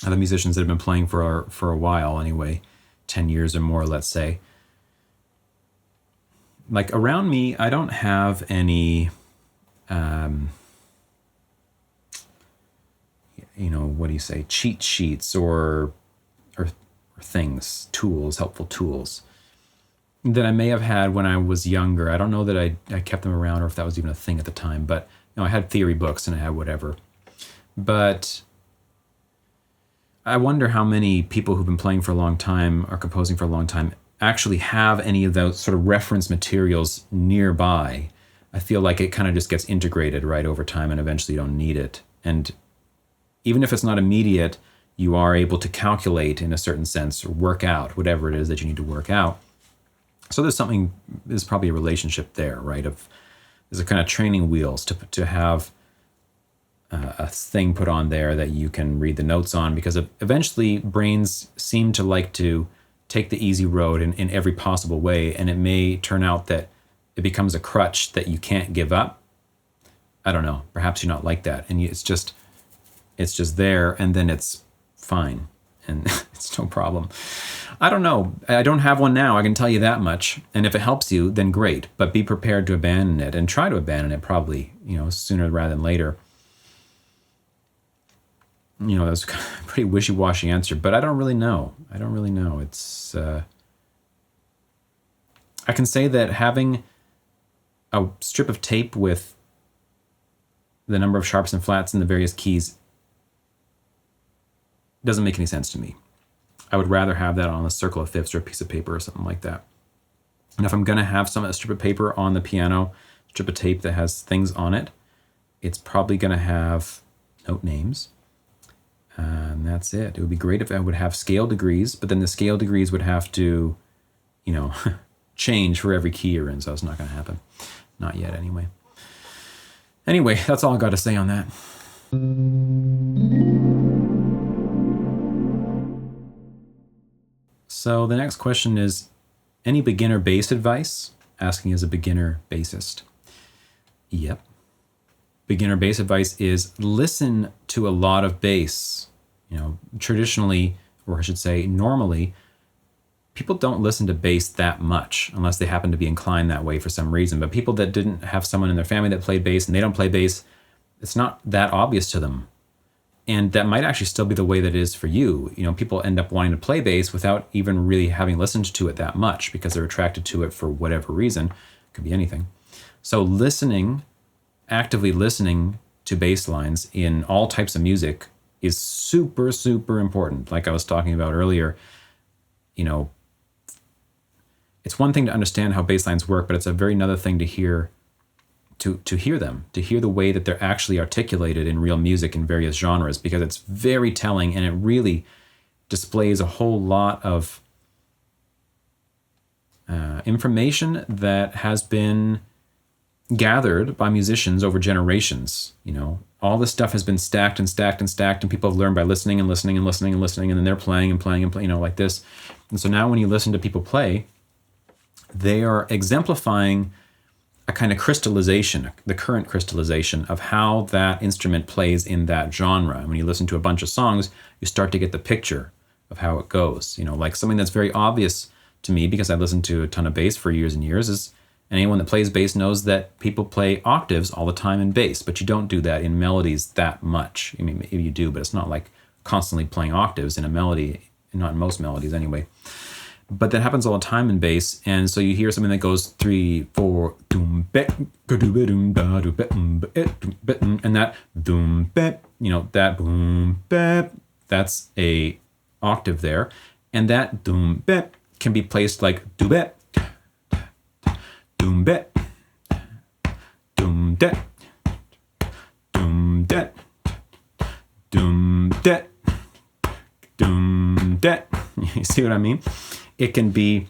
musicians that have been playing for a while anyway, 10 years or more, let's say. Like around me, I don't have any, cheat sheets or things, tools, helpful tools that I may have had when I was younger. I don't know that I kept them around or if that was even a thing at the time, but I had theory books and I had whatever. But I wonder how many people who've been playing for a long time or composing for a long time actually have any of those sort of reference materials nearby. I feel like it kind of just gets integrated right over time and eventually you don't need it. And even if it's not immediate, you are able to calculate in a certain sense or work out whatever it is that you need to work out. So there's probably a relationship there, right? There's a kind of training wheels to have a thing put on there that you can read the notes on, because eventually brains seem to like to take the easy road in every possible way, and it may turn out that it becomes a crutch that you can't give up. I don't know. Perhaps you're not like that, and it's just there, and then it's fine, and it's no problem. I don't know. I don't have one now, I can tell you that much. And if it helps you, then great. But be prepared to abandon it, and try to abandon it probably, sooner rather than later. That's a pretty wishy-washy answer, but I don't really know. It's, I can say that having a strip of tape with the number of sharps and flats in the various keys doesn't make any sense to me. I would rather have that on a circle of fifths or a piece of paper or something like that. And if I'm going to have a strip of paper on the piano, strip of tape that has things on it, it's probably going to have note names. And that's it. It would be great if I would have scale degrees, but then the scale degrees would have to, change for every key you're in. So it's not going to happen. Not yet, anyway. Anyway, that's all I got to say on that. So the next question is, any beginner bass advice? Asking as a beginner bassist. Yep. Beginner bass advice is listen to a lot of bass. Traditionally, or I should say normally, people don't listen to bass that much unless they happen to be inclined that way for some reason. But people that didn't have someone in their family that played bass and they don't play bass, it's not that obvious to them. And that might actually still be the way that it is for you. People end up wanting to play bass without even really having listened to it that much because they're attracted to it for whatever reason. It could be anything. So actively listening to bass lines in all types of music is super, super important. Like I was talking about earlier, it's one thing to understand how bass lines work, but it's a very another thing to hear them, to hear the way that they're actually articulated in real music in various genres, because it's very telling and it really displays a whole lot of information that has been gathered by musicians over generations. All this stuff has been stacked and stacked and stacked, and people have learned by listening and listening and listening and listening, and then they're playing and playing and playing, like this. And so now when you listen to people play, they are exemplifying a kind of crystallization, the current crystallization of how that instrument plays in that genre. And when you listen to a bunch of songs, you start to get the picture of how it goes. Like something that's very obvious to me, because I've listened to a ton of bass for years and years, is anyone that plays bass knows that people play octaves all the time in bass, but you don't do that in melodies that much. I mean, maybe you do, but it's not like constantly playing octaves in a melody, not in most melodies anyway. But that happens all the time in bass, and so you hear something that goes 3, 4, and that doom bep, that boom bep, that's a octave there, and that doom bep can be placed like do bep, doom bep, doom det, doom det, doom det, doom det. You see what I mean? It can be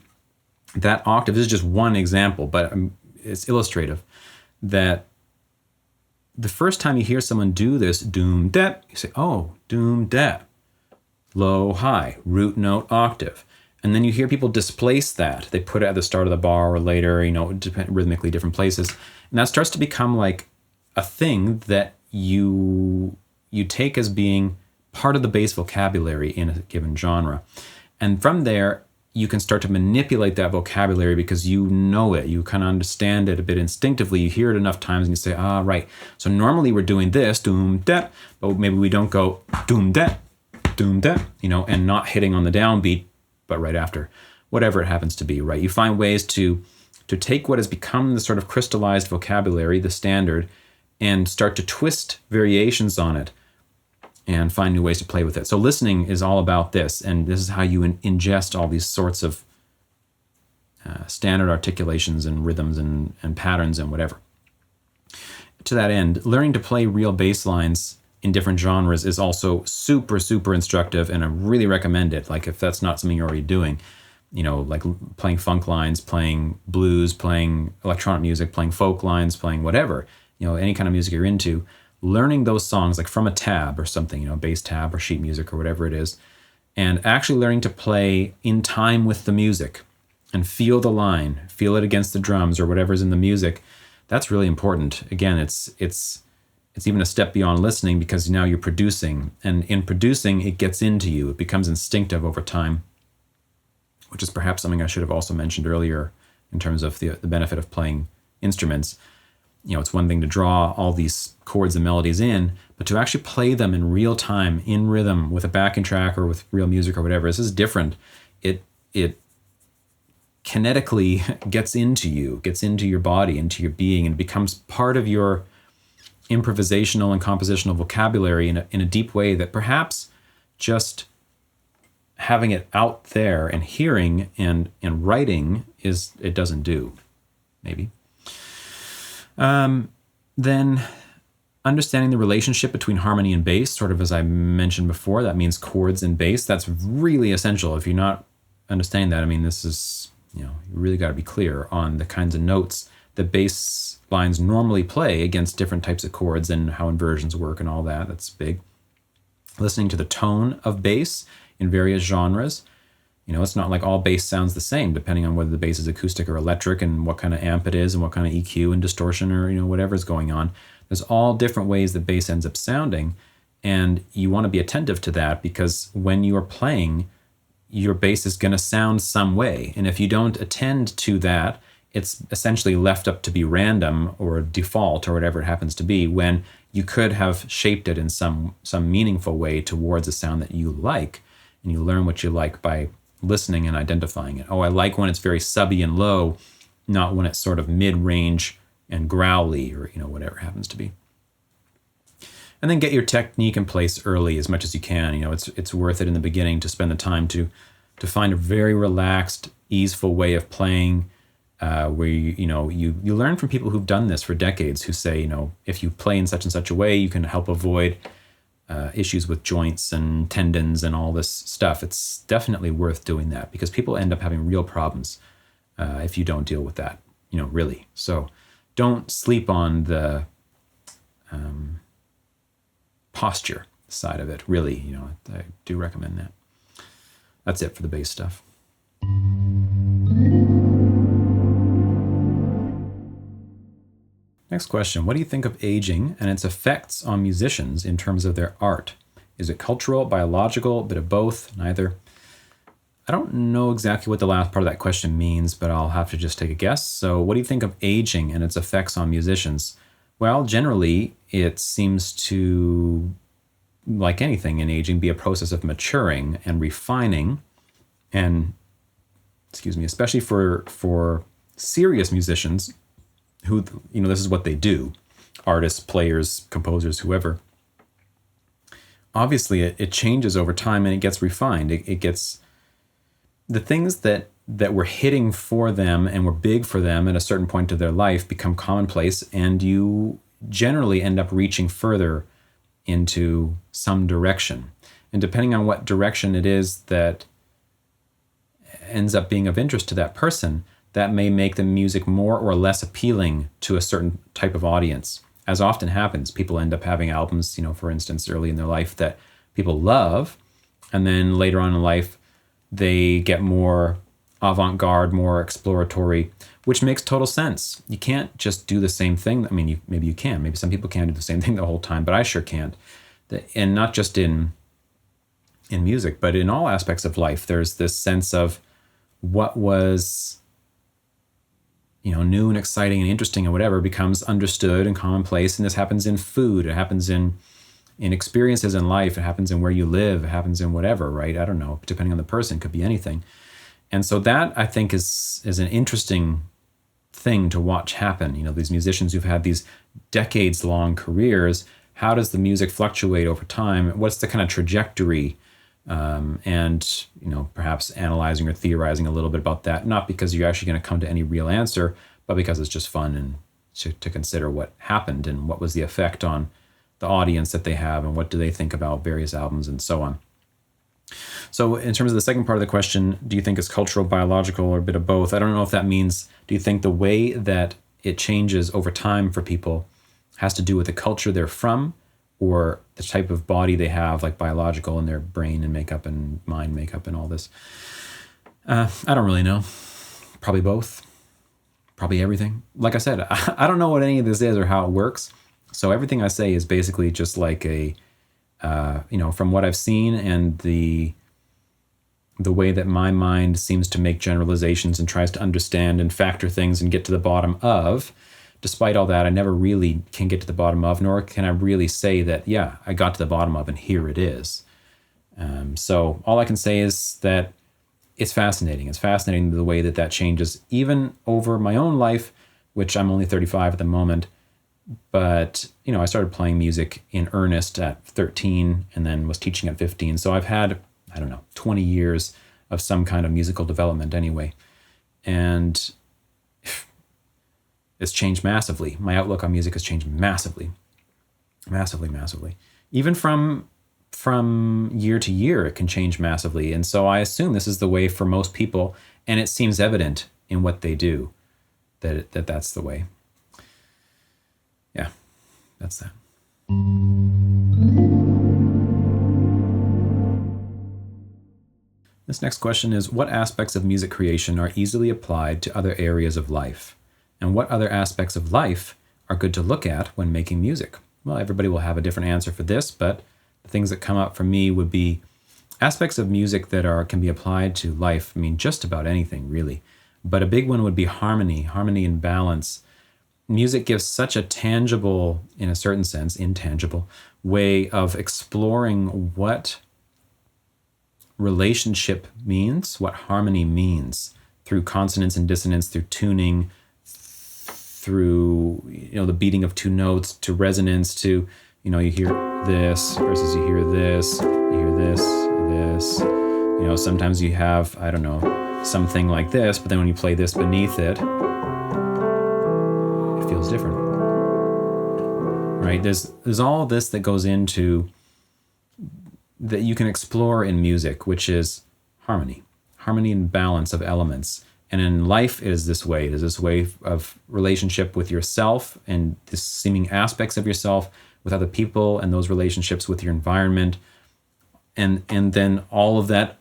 that octave. This is just one example, but it's illustrative that the first time you hear someone do this doom det, you say, oh, doom det, low, high, root note, octave. And then you hear people displace that. They put it at the start of the bar or later, rhythmically different places. And that starts to become like a thing that you take as being part of the bass vocabulary in a given genre. And from there, you can start to manipulate that vocabulary because you know it. You kind of understand it a bit instinctively. You hear it enough times and you say, right. So normally we're doing this, doom det, but maybe we don't go doom det, and not hitting on the downbeat, but right after, whatever it happens to be, right? You find ways to take what has become the sort of crystallized vocabulary, the standard, and start to twist variations on it and find new ways to play with it. So listening is all about this, and this is how you ingest all these sorts of standard articulations and rhythms and patterns and whatever. To that end, learning to play real bass lines in different genres is also super, super instructive, and I really recommend it. Like if that's not something you're already doing, like playing funk lines, playing blues, playing electronic music, playing folk lines, playing whatever, any kind of music you're into, learning those songs like from a tab or something, bass tab or sheet music or whatever it is, and actually learning to play in time with the music and feel the line, feel it against the drums or whatever's in the music. That's really important. Again, it's even a step beyond listening, because now you're producing, and in producing, it gets into you. It becomes instinctive over time, which is perhaps something I should have also mentioned earlier in terms of the benefit of playing instruments. It's one thing to draw all these chords and melodies in, but to actually play them in real time, in rhythm, with a backing track or with real music or whatever, this is different. It kinetically gets into you, gets into your body, into your being, and becomes part of your improvisational and compositional vocabulary in a deep way that perhaps just having it out there and hearing and writing it doesn't do, maybe. Then understanding the relationship between harmony and bass, sort of as I mentioned before, that means chords and bass. That's really essential. If you're not understanding that, this is, you really got to be clear on the kinds of notes that bass lines normally play against different types of chords and how inversions work and all that. That's big. Listening to the tone of bass in various genres. It's not like all bass sounds the same, depending on whether the bass is acoustic or electric and what kind of amp it is and what kind of EQ and distortion or, whatever's going on. There's all different ways that bass ends up sounding, and you want to be attentive to that, because when you are playing, your bass is going to sound some way. And if you don't attend to that, it's essentially left up to be random or default or whatever it happens to be, when you could have shaped it in some meaningful way towards a sound that you like, and you learn what you like by listening and identifying it. Oh, I like when it's very subby and low, not when it's sort of mid-range and growly, or whatever it happens to be. And then get your technique in place early as much as you can. It's worth it in the beginning to spend the time to find a very relaxed, easeful way of playing, where you learn from people who've done this for decades, who say, if you play in such and such a way, you can help avoid issues with joints and tendons and all this stuff. It's definitely worth doing that, because people end up having real problems if you don't deal with that, really. So don't sleep on the posture side of it, really. I do recommend that. That's it for the bass stuff. Next question. What do you think of aging and its effects on musicians in terms of their art? Is it cultural, biological, a bit of both, neither? I don't know exactly what the last part of that question means, but I'll have to just take a guess. So what do you think of aging and its effects on musicians? Well, generally, it seems to, like anything in aging, be a process of maturing and refining. And, especially for serious musicians who, this is what they do, artists, players, composers, whoever. Obviously, it changes over time and it gets refined. It gets, the things that were hitting for them and were big for them at a certain point of their life become commonplace, and you generally end up reaching further into some direction. And depending on what direction it is that ends up being of interest to that person, that may make the music more or less appealing to a certain type of audience. As often happens, people end up having albums, for instance, early in their life that people love, and then later on in life, they get more avant-garde, more exploratory, which makes total sense. You can't just do the same thing. I mean, maybe you can. Maybe some people can do the same thing the whole time, but I sure can't. And not just in music, but in all aspects of life, there's this sense of what was, new and exciting and interesting and whatever becomes understood and commonplace. And this happens in food. It happens in experiences in life. It happens in where you live. It happens in whatever, right? I don't know. Depending on the person, it could be anything. And so that, I think, is an interesting thing to watch happen. These musicians who've had these decades-long careers, how does the music fluctuate over time? What's the kind of trajectory? And perhaps analyzing or theorizing a little bit about that, not because you're actually going to come to any real answer, but because it's just fun and to consider what happened and what was the effect on the audience that they have and what do they think about various albums and so on. So in terms of the second part of the question, do you think it's cultural, biological, or a bit of both? I don't know if that means, do you think the way that it changes over time for people has to do with the culture they're from, or the type of body they have, like biological in their brain and makeup and mind makeup and all this? I don't really know. Probably both. Probably everything. Like I said, I don't know what any of this is or how it works. So everything I say is basically just like from what I've seen and the way that my mind seems to make generalizations and tries to understand and factor things and get to the bottom of. Despite all that, I never really can get to the bottom of, nor can I really say that, yeah, I got to the bottom of and here it is. So all I can say is that it's fascinating. It's fascinating the way that changes, even over my own life, which I'm only 35 at the moment. But, I started playing music in earnest at 13 and then was teaching at 15. So I've had, 20 years of some kind of musical development anyway. And it's changed massively. My outlook on music has changed massively. Massively, massively. Even from year to year, it can change massively. And so I assume this is the way for most people, and it seems evident in what they do that's the way. Yeah, that's that. This next question is, what aspects of music creation are easily applied to other areas of life? And what other aspects of life are good to look at when making music? Well, everybody will have a different answer for this, but the things that come up for me would be aspects of music that can be applied to life. Just about anything, really. But a big one would be harmony and balance. music gives such a tangible, in a certain sense, intangible way of exploring what relationship means, what harmony means, through consonance and dissonance, through tuning, through the beating of two notes, to resonance, to you hear this versus you hear this, you hear this. Sometimes you have, I don't know, something like this, but then when you play this beneath it, it feels different, right? There's all this that goes into that you can explore in music, which is harmony and balance of elements. And in life, it is this way. It is this way of relationship with yourself and the seeming aspects of yourself with other people, and those relationships with your environment, and then all of that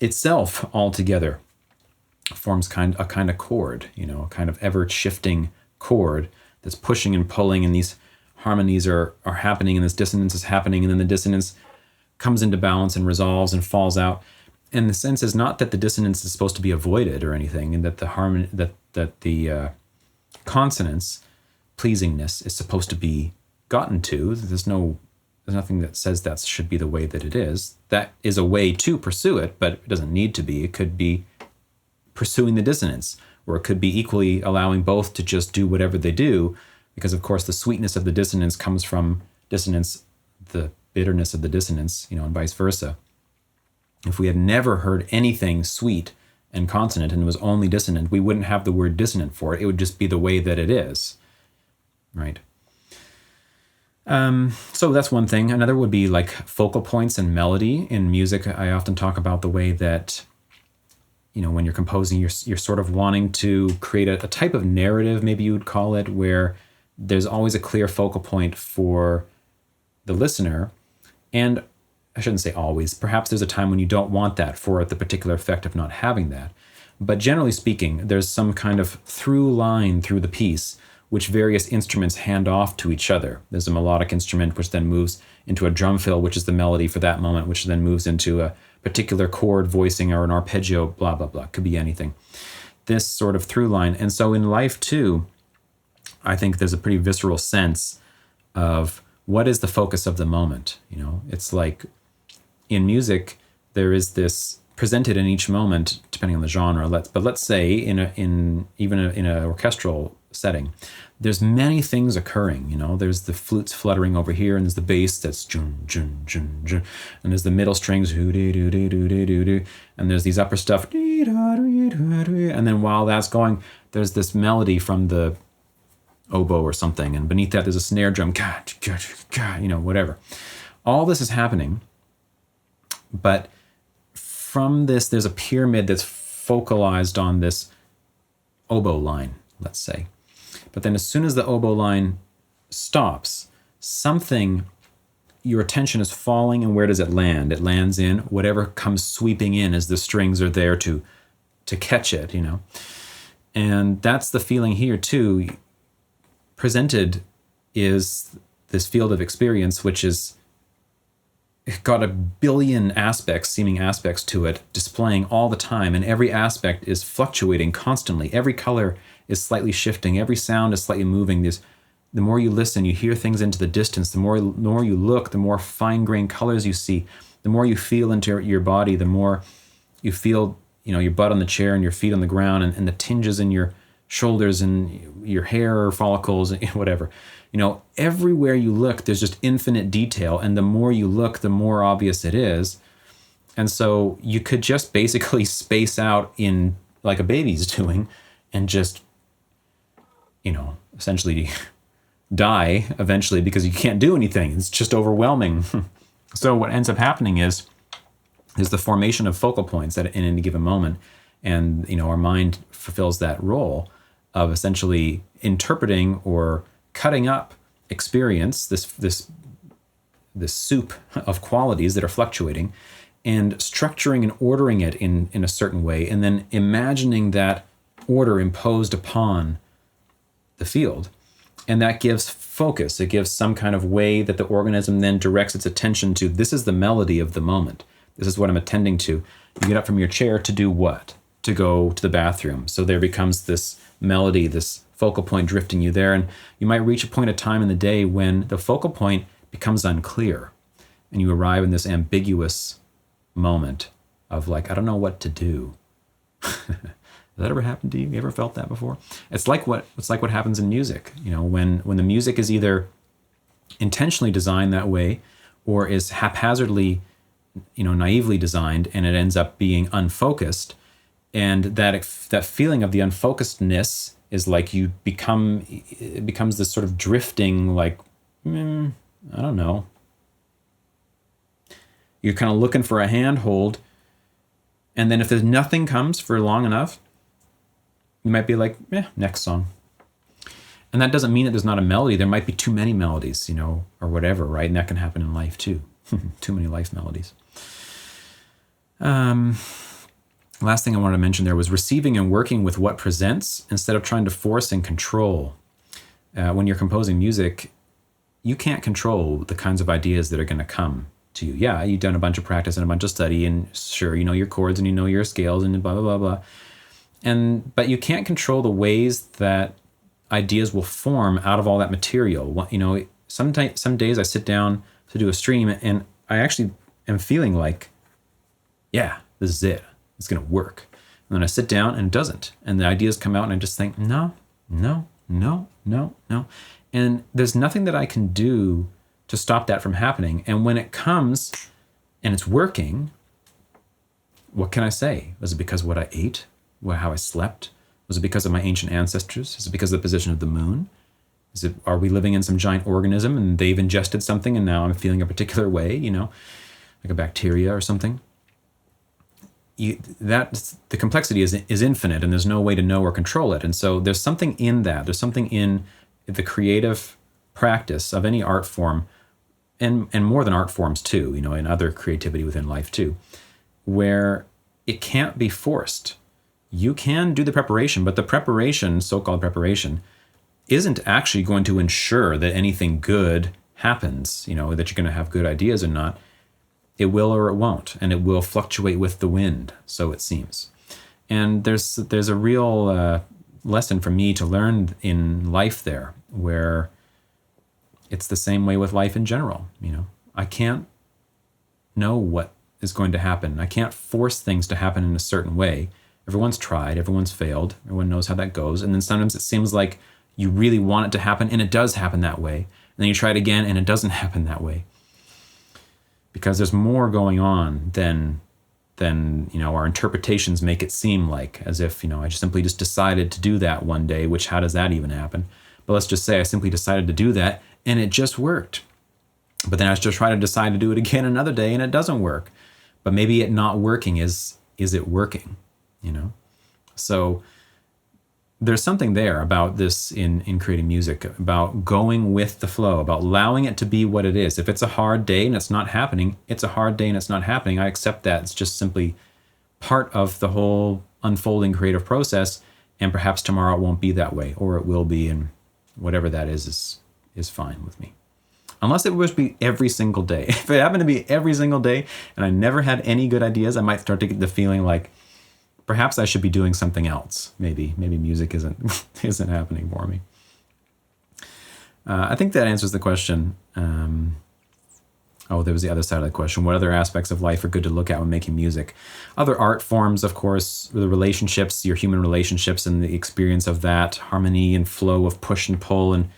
itself all together forms a kind of chord, a kind of ever-shifting chord that's pushing and pulling, and these harmonies are happening, and this dissonance is happening, and then the dissonance comes into balance and resolves and falls out. And the sense is not that the dissonance is supposed to be avoided or anything, and that the harmony, that the consonance pleasingness is supposed to be gotten to. There's nothing that says that should be the way that it is. That is a way to pursue it, but it doesn't need to be. It could be pursuing the dissonance, or it could be equally allowing both to just do whatever they do, because of course the sweetness of the dissonance comes from dissonance, the bitterness of the dissonance, and vice versa. If we had never heard anything sweet and consonant and it was only dissonant, we wouldn't have the word dissonant for it. It would just be the way that it is, right? So that's one thing. Another would be like focal points and melody. In music, I often talk about the way that, when you're composing, you're sort of wanting to create a type of narrative, maybe you would call it, where there's always a clear focal point for the listener. And I shouldn't say always. Perhaps there's a time when you don't want that for the particular effect of not having that. But generally speaking, there's some kind of through line through the piece, which various instruments hand off to each other. There's a melodic instrument, which then moves into a drum fill, which is the melody for that moment, which then moves into a particular chord voicing or an arpeggio, blah, blah, blah. Could be anything. This sort of through line. And so in life too, I think there's a pretty visceral sense of what is the focus of the moment. It's like in music, there is this presented in each moment, depending on the genre. But let's say in an orchestral setting, there's many things occurring. There's the flutes fluttering over here, and there's the bass that's jun jun jun jun, and there's the middle strings and there's these upper stuff, and then while that's going, there's this melody from the oboe or something, and beneath that there's a snare drum, whatever. All this is happening, but from this, there's a pyramid that's focalized on this oboe line, let's say. But then as soon as the oboe line stops, your attention is falling, and where does it land? It lands in whatever comes sweeping in as the strings are there to catch it, And that's the feeling here too. Presented is this field of experience, which is got a billion seeming aspects to it, displaying all the time, and every aspect is fluctuating constantly. Every color is slightly shifting. Every sound is slightly moving. The more you listen, you hear things into the distance. The more you look, the more fine-grained colors you see. The more you feel into your body, the more you feel, your butt on the chair and your feet on the ground, and the tinges in your shoulders and your hair follicles, whatever. Everywhere you look, there's just infinite detail, and the more you look, the more obvious it is. And so you could just basically space out in like a baby's doing, and just, essentially die eventually because you can't do anything. It's just overwhelming. So what ends up happening is the formation of focal points in any given moment, and our mind fulfills that role of essentially interpreting or cutting up experience, this soup of qualities that are fluctuating, and structuring and ordering it in a certain way, and then imagining that order imposed upon the field. And that gives focus. It gives some kind of way that the organism then directs its attention to. This is the melody of the moment. This is what I'm attending to. You get up from your chair to do what? To go to the bathroom. So there becomes this melody, this focal point drifting you there. And you might reach a point of time in the day when the focal point becomes unclear and you arrive in this ambiguous moment of like, I don't know what to do. Has that ever happened to you? You ever felt that before? It's like what happens in music. When the music is either intentionally designed that way or is haphazardly, naively designed, and it ends up being unfocused. And that feeling of the unfocusedness is like it becomes this sort of drifting, like, I don't know. You're kind of looking for a handhold. And then if there's nothing comes for long enough, you might be like, next song. And that doesn't mean that there's not a melody. There might be too many melodies, or whatever, right? And that can happen in life too. Too many life melodies. Last thing I wanted to mention there was receiving and working with what presents instead of trying to force and control. When you're composing music, you can't control the kinds of ideas that are going to come to you. Yeah, you've done a bunch of practice and a bunch of study, and sure, you know your chords and you know your scales and blah, blah, blah, blah. But you can't control the ways that ideas will form out of all that material. Some days I sit down to do a stream and I actually am feeling like, yeah, this is it. It's going to work. And then I sit down and it doesn't. And the ideas come out and I just think, no. And there's nothing that I can do to stop that from happening. And when it comes and it's working, what can I say? Was it because of what I ate? How I slept? Was it because of my ancient ancestors? Is it because of the position of the moon? Are we living in some giant organism and they've ingested something and now I'm feeling a particular way, like a bacteria or something? The complexity is infinite and there's no way to know or control it. And so there's something in that. There's something in the creative practice of any art form, and more than art forms too, in other creativity within life too, where it can't be forced. You can do the preparation, but the preparation, so-called preparation, isn't actually going to ensure that anything good happens, that you're going to have good ideas or not. It will or it won't, and it will fluctuate with the wind, so it seems. And there's a real lesson for me to learn in life there, where it's the same way with life in general. I can't know what is going to happen. I can't force things to happen in a certain way. Everyone's tried, everyone's failed, everyone knows how that goes. And then sometimes it seems like you really want it to happen and it does happen that way. And then you try it again and it doesn't happen that way. Because there's more going on than our interpretations make it seem like, as if, I simply just decided to do that one day, which how does that even happen? But let's just say I simply decided to do that and it just worked. But then I just try to decide to do it again another day and it doesn't work. But maybe it not working is it working? So there's something there about this in creating music, about going with the flow, about allowing it to be what it is. If it's a hard day and it's not happening, it's a hard day and it's not happening. I accept that. It's just simply part of the whole unfolding creative process. And perhaps tomorrow it won't be that way, or it will be, and whatever that is fine with me. Unless it would be every single day. If it happened to be every single day and I never had any good ideas, I might start to get the feeling like, perhaps I should be doing something else. Maybe music isn't happening for me. I think that answers the question. There was the other side of the question. What other aspects of life are good to look at when making music? Other art forms, of course, the relationships, your human relationships and the experience of that, harmony and flow of push and pull, and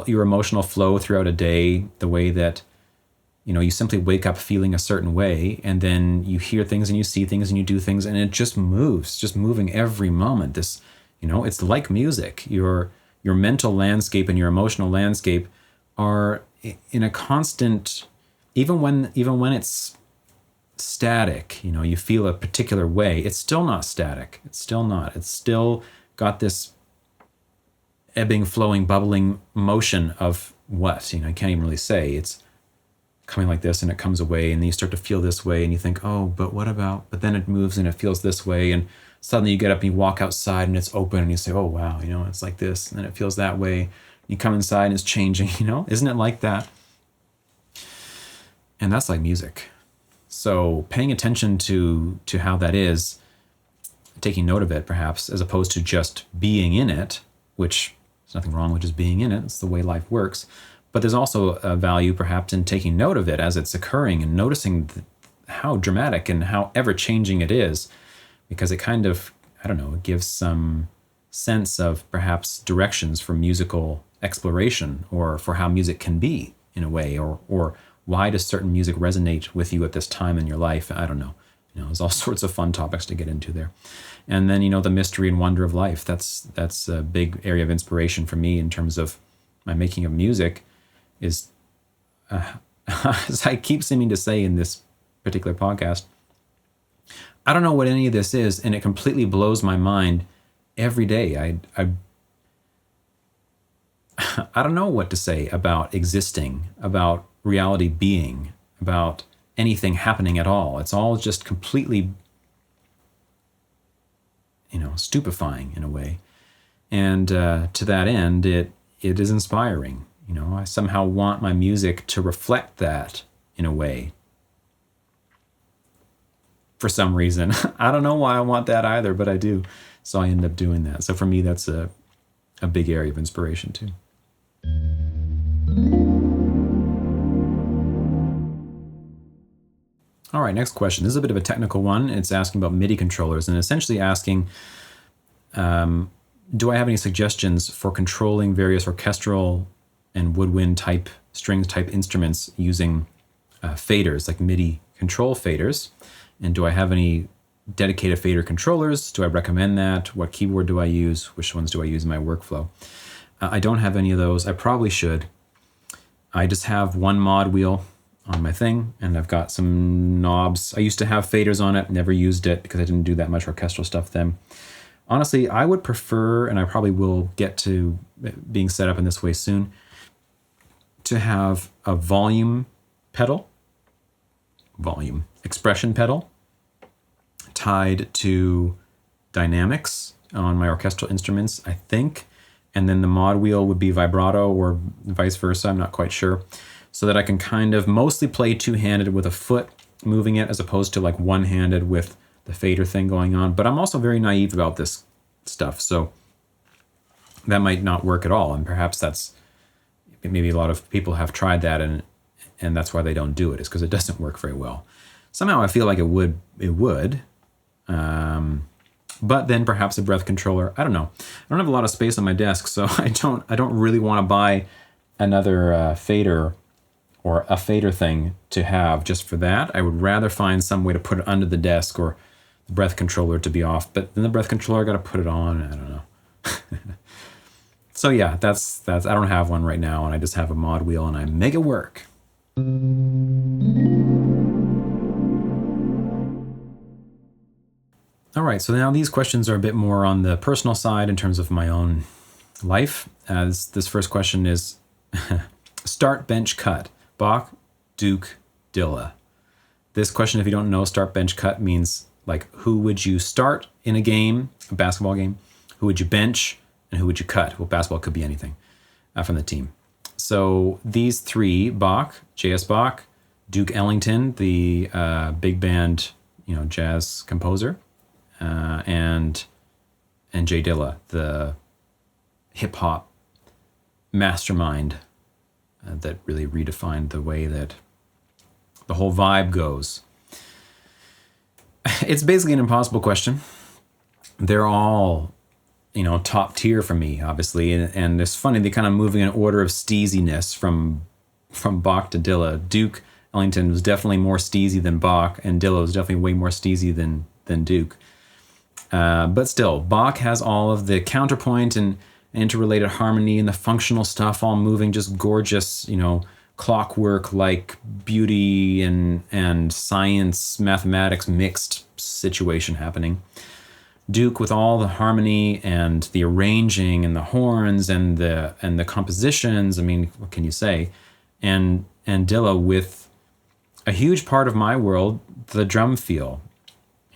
your emotional flow throughout a day, the way that you simply wake up feeling a certain way, and then you hear things and you see things and you do things, and it just moves, just moving every moment. It's like music. Your mental landscape and your emotional landscape are in a constant, even when it's static, you feel a particular way, it's still not static. It's still got this ebbing, flowing, bubbling motion of what? I can't even really say. It's coming like this and it comes away, and then you start to feel this way and you think, oh, but what about, but then it moves and it feels this way, and suddenly you get up and you walk outside and it's open and you say, oh wow, it's like this, and then it feels that way. You come inside and it's changing, isn't it like that? And that's like music. So paying attention to how that is, taking note of it perhaps, as opposed to just being in it, which there's nothing wrong with just being in it. It's the way life works. But there's also a value perhaps in taking note of it as it's occurring and noticing how dramatic and how ever-changing it is, because it kind of, I don't know, it gives some sense of perhaps directions for musical exploration, or for how music can be in a way, or why does certain music resonate with you at this time in your life? I don't know. There's all sorts of fun topics to get into there. And then, the mystery and wonder of life. That's a big area of inspiration for me in terms of my making of music is, as I keep seeming to say in this particular podcast, I don't know what any of this is, and it completely blows my mind every day. I don't know what to say about existing, about reality being, about anything happening at all. It's all just completely, stupefying in a way. And to that end, it is inspiring. I somehow want my music to reflect that in a way. For some reason. I don't know why I want that either, but I do. So I end up doing that. So for me, that's a big area of inspiration too. All right, next question. This is a bit of a technical one. It's asking about MIDI controllers and essentially asking, do I have any suggestions for controlling various orchestral and woodwind type, strings type instruments using faders, like MIDI control faders? And do I have any dedicated fader controllers? Do I recommend that? What keyboard do I use? Which ones do I use in my workflow? I don't have any of those. I probably should. I just have one mod wheel on my thing, and I've got some knobs. I used to have faders on it, never used it because I didn't do that much orchestral stuff then. Honestly, I would prefer, and I probably will get to being set up in this way soon, to have a volume expression pedal tied to dynamics on my orchestral instruments, I think. And then the mod wheel would be vibrato or vice versa, I'm not quite sure. So that I can kind of mostly play two-handed with a foot moving it as opposed to like one-handed with the fader thing going on. But I'm also very naive about this stuff, so that might not work at all. And perhaps that's, maybe a lot of people have tried that and that's why they don't do it, is because it doesn't work very well. Somehow I feel like it would. But then perhaps a breath controller. I don't know. I don't have a lot of space on my desk, so I don't really want to buy another fader or a fader thing to have just for that. I would rather find some way to put it under the desk, or the breath controller to be off. But then the breath controller, I got to put it on. I don't know. So yeah, that's. I don't have one right now, and I just have a mod wheel, and I make it work. All right, so now these questions are a bit more on the personal side in terms of my own life. As this first question is, start, bench, cut, Bach, Duke, Dilla. This question, if you don't know, start, bench, cut means like who would you start in a game, a basketball game, who would you bench, and who would you cut? Well, basketball could be anything from the team. So these three, Bach, J.S. Bach, Duke Ellington, the big band, jazz composer, and Jay Dilla, the hip hop mastermind that really redefined the way that the whole vibe goes. It's basically an impossible question. They're all, top tier for me, obviously, and it's funny, they kind of move in an order of steeziness from Bach to Dilla. Duke Ellington was definitely more steezy than Bach, and Dilla was definitely way more steezy than Duke. But still, Bach has all of the counterpoint and interrelated harmony and the functional stuff all moving, just gorgeous, clockwork-like beauty and science, mathematics mixed situation happening. Duke with all the harmony and the arranging and the horns and the compositions. I mean, what can you say? And Dilla with a huge part of my world, the drum feel.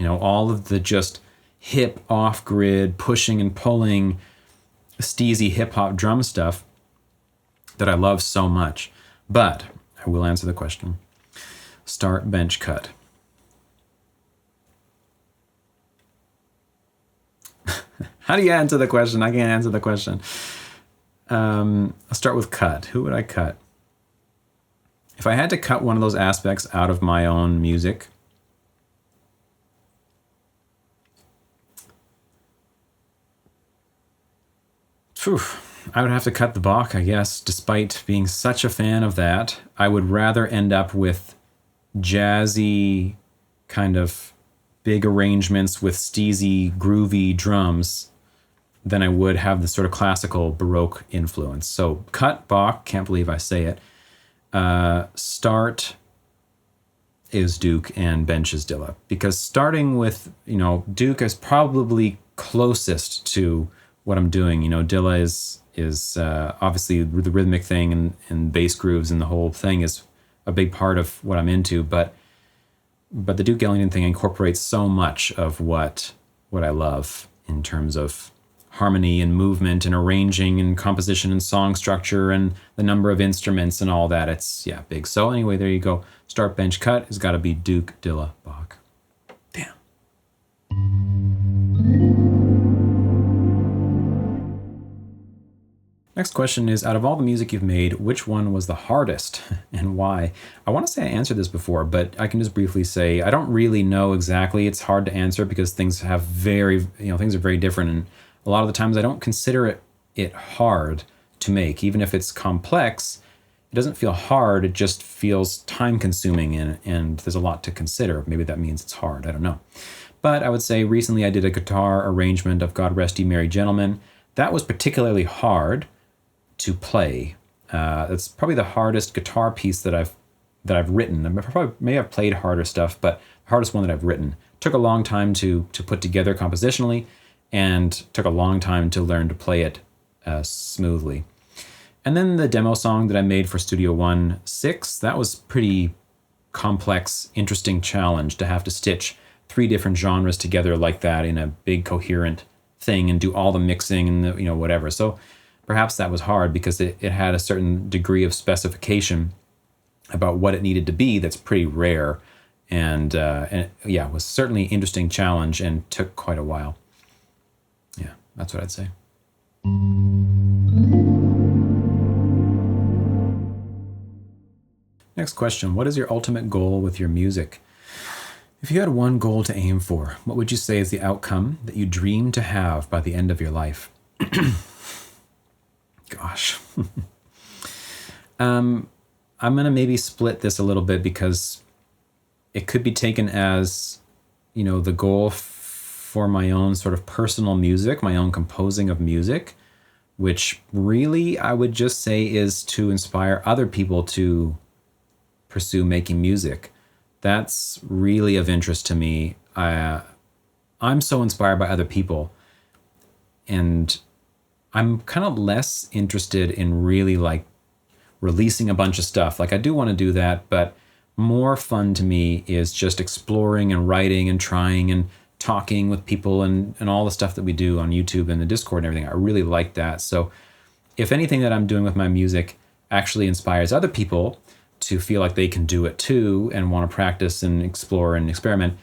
All of the just hip, off-grid, pushing and pulling, steezy hip-hop drum stuff that I love so much. But I will answer the question. Start, bench, cut. How do you answer the question? I can't answer the question. I'll start with cut. Who would I cut? If I had to cut one of those aspects out of my own music, I would have to cut the Bach, I guess. Despite being such a fan of that, I would rather end up with jazzy, kind of big arrangements with steezy, groovy drums than I would have the sort of classical Baroque influence. So cut Bach, can't believe I say it. Start is Duke and bench is Dilla. Because starting with, Duke is probably closest to what I'm doing. Dilla is obviously the rhythmic thing and bass grooves and the whole thing is a big part of what I'm into, but the Duke Ellington thing incorporates so much of what I love in terms of harmony and movement and arranging and composition and song structure and the number of instruments and all that. It's, big. So anyway, there you go. Start, bench, cut has got to be Duke, Dilla, Bach. Damn. Next question is, out of all the music you've made, which one was the hardest and why? I want to say I answered this before, but I can just briefly say I don't really know exactly. It's hard to answer because things are very different. And a lot of the times I don't consider it hard to make. Even if it's complex, it doesn't feel hard. It just feels time consuming and there's a lot to consider. Maybe that means it's hard. I don't know. But I would say recently I did a guitar arrangement of God Rest Ye Merry Gentlemen. That was particularly hard to play. It's probably the hardest guitar piece that I've written. I may have played harder stuff, but the hardest one that I've written. Took a long time to put together compositionally, and took a long time to learn to play it smoothly. And then the demo song that I made for Studio One 6, that was pretty complex, interesting challenge to have to stitch 3 different genres together like that in a big coherent thing and do all the mixing and whatever. So perhaps that was hard because it had a certain degree of specification about what it needed to be that's pretty rare. And it was certainly an interesting challenge and took quite a while. Yeah, that's what I'd say. Next question. What is your ultimate goal with your music? If you had one goal to aim for, what would you say is the outcome that you dream to have by the end of your life? Gosh. I'm going to maybe split this a little bit because it could be taken as, the goal for my own sort of personal music, my own composing of music, which really I would just say is to inspire other people to pursue making music. That's really of interest to me. I'm so inspired by other people, and I'm kind of less interested in really like releasing a bunch of stuff. Like I do want to do that, but more fun to me is just exploring and writing and trying and talking with people and all the stuff that we do on YouTube and the Discord and everything. I really like that. So if anything that I'm doing with my music actually inspires other people to feel like they can do it too and want to practice and explore and experiment,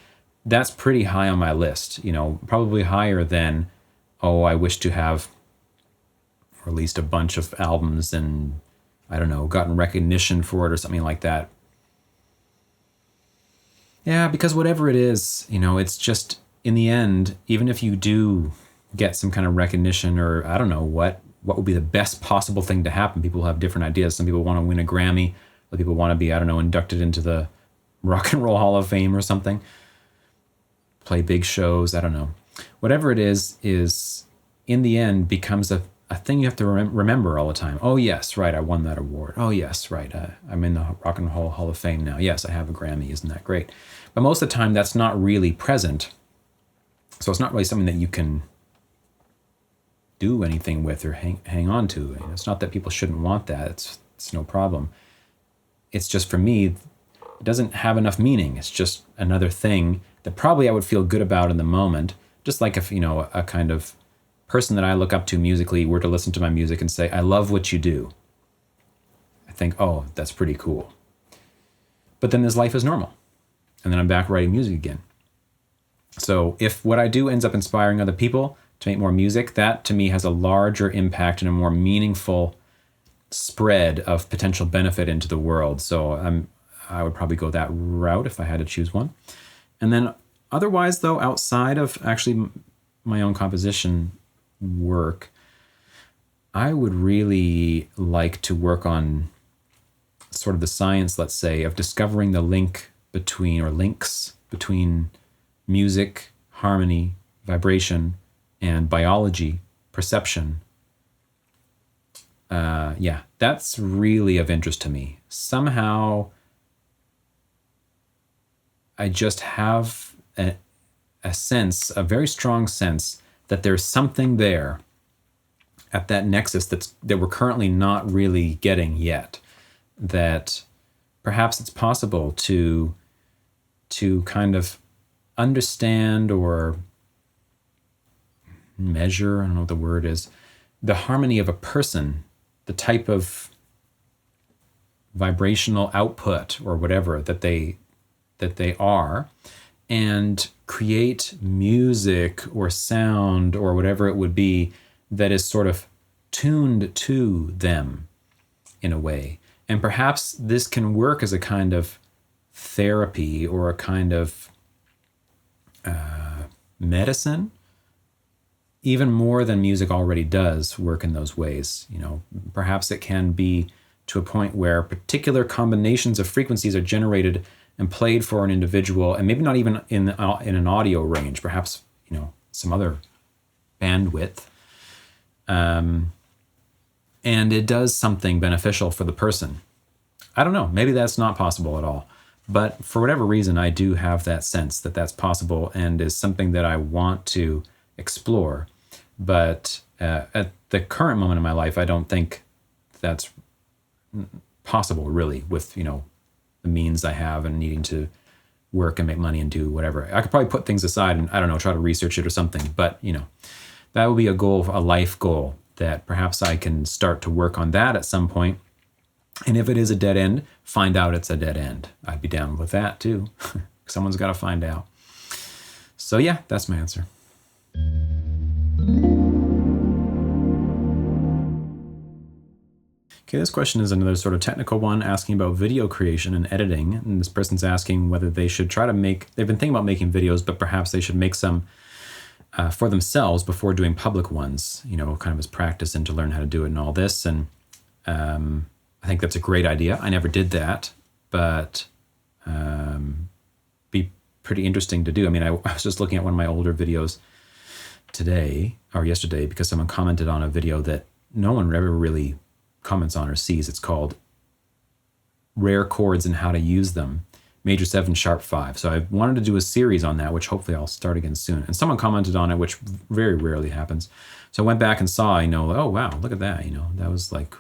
that's pretty high on my list. Probably higher than, I wish to have released a bunch of albums and, I don't know, gotten recognition for it or something like that. Yeah, because whatever it is, it's just, in the end, even if you do get some kind of recognition or, I don't know, what would be the best possible thing to happen. People have different ideas. Some people want to win a Grammy. Other people want to be, I don't know, inducted into the Rock and Roll Hall of Fame or something. Play big shows, I don't know. Whatever it is in the end becomes a thing you have to remember all the time. Oh, yes, right, I won that award. Oh, yes, right, I'm in the Rock and Roll Hall of Fame now. Yes, I have a Grammy. Isn't that great? But most of the time, that's not really present. So it's not really something that you can do anything with or hang on to. It's not that people shouldn't want that. It's no problem. It's just, for me, it doesn't have enough meaning. It's just another thing that probably I would feel good about in the moment. Just like if, a kind of person that I look up to musically were to listen to my music and say, I love what you do, I think, oh, that's pretty cool. But then this life is normal. And then I'm back writing music again. So if what I do ends up inspiring other people to make more music, that to me has a larger impact and a more meaningful spread of potential benefit into the world. So I would probably go that route if I had to choose one. And then otherwise, though, outside of actually my own composition work, I would really like to work on sort of the science, let's say, of discovering the links between music, harmony, vibration, and biology, perception. That's really of interest to me. Somehow, I just have a very strong sense that there's something there at that nexus that we're currently not really getting yet. That perhaps it's possible to kind of understand or measure, I don't know what the word is, the harmony of a person, the type of vibrational output or whatever that they are, and create music or sound or whatever it would be that is sort of tuned to them in a way. And perhaps this can work as a kind of therapy or a kind of medicine, even more than music already does work in those ways. Perhaps it can be to a point where particular combinations of frequencies are generated and played for an individual, and maybe not even in an audio range, perhaps some other bandwidth, and it does something beneficial for the person. I don't know, maybe that's not possible at all, but for whatever reason, I do have that sense that that's possible and is something that I want to explore. But at the current moment in my life, I don't think that's possible, really, with the means I have and needing to work and make money and do whatever. I could probably put things aside and, I don't know, try to research it or something. But that would be a goal, a life goal, that perhaps I can start to work on that at some point. And if it is a dead end, find out it's a dead end. I'd be down with that too. Someone's got to find out. So yeah, that's my answer. Okay, this question is another sort of technical one, asking about video creation and editing. And this person's asking whether they should try to they've been thinking about making videos, but perhaps they should make some for themselves before doing public ones, kind of as practice and to learn how to do it and all this. And I think that's a great idea. I never did that, but be pretty interesting to do. I mean, I was just looking at one of my older videos today or yesterday because someone commented on a video that no one ever really comments on or sees. It's called Rare Chords and How to Use Them, Major 7, Sharp 5. So I wanted to do a series on that, which hopefully I'll start again soon. And someone commented on it, which very rarely happens. So I went back and saw, oh, wow, look at that. That was like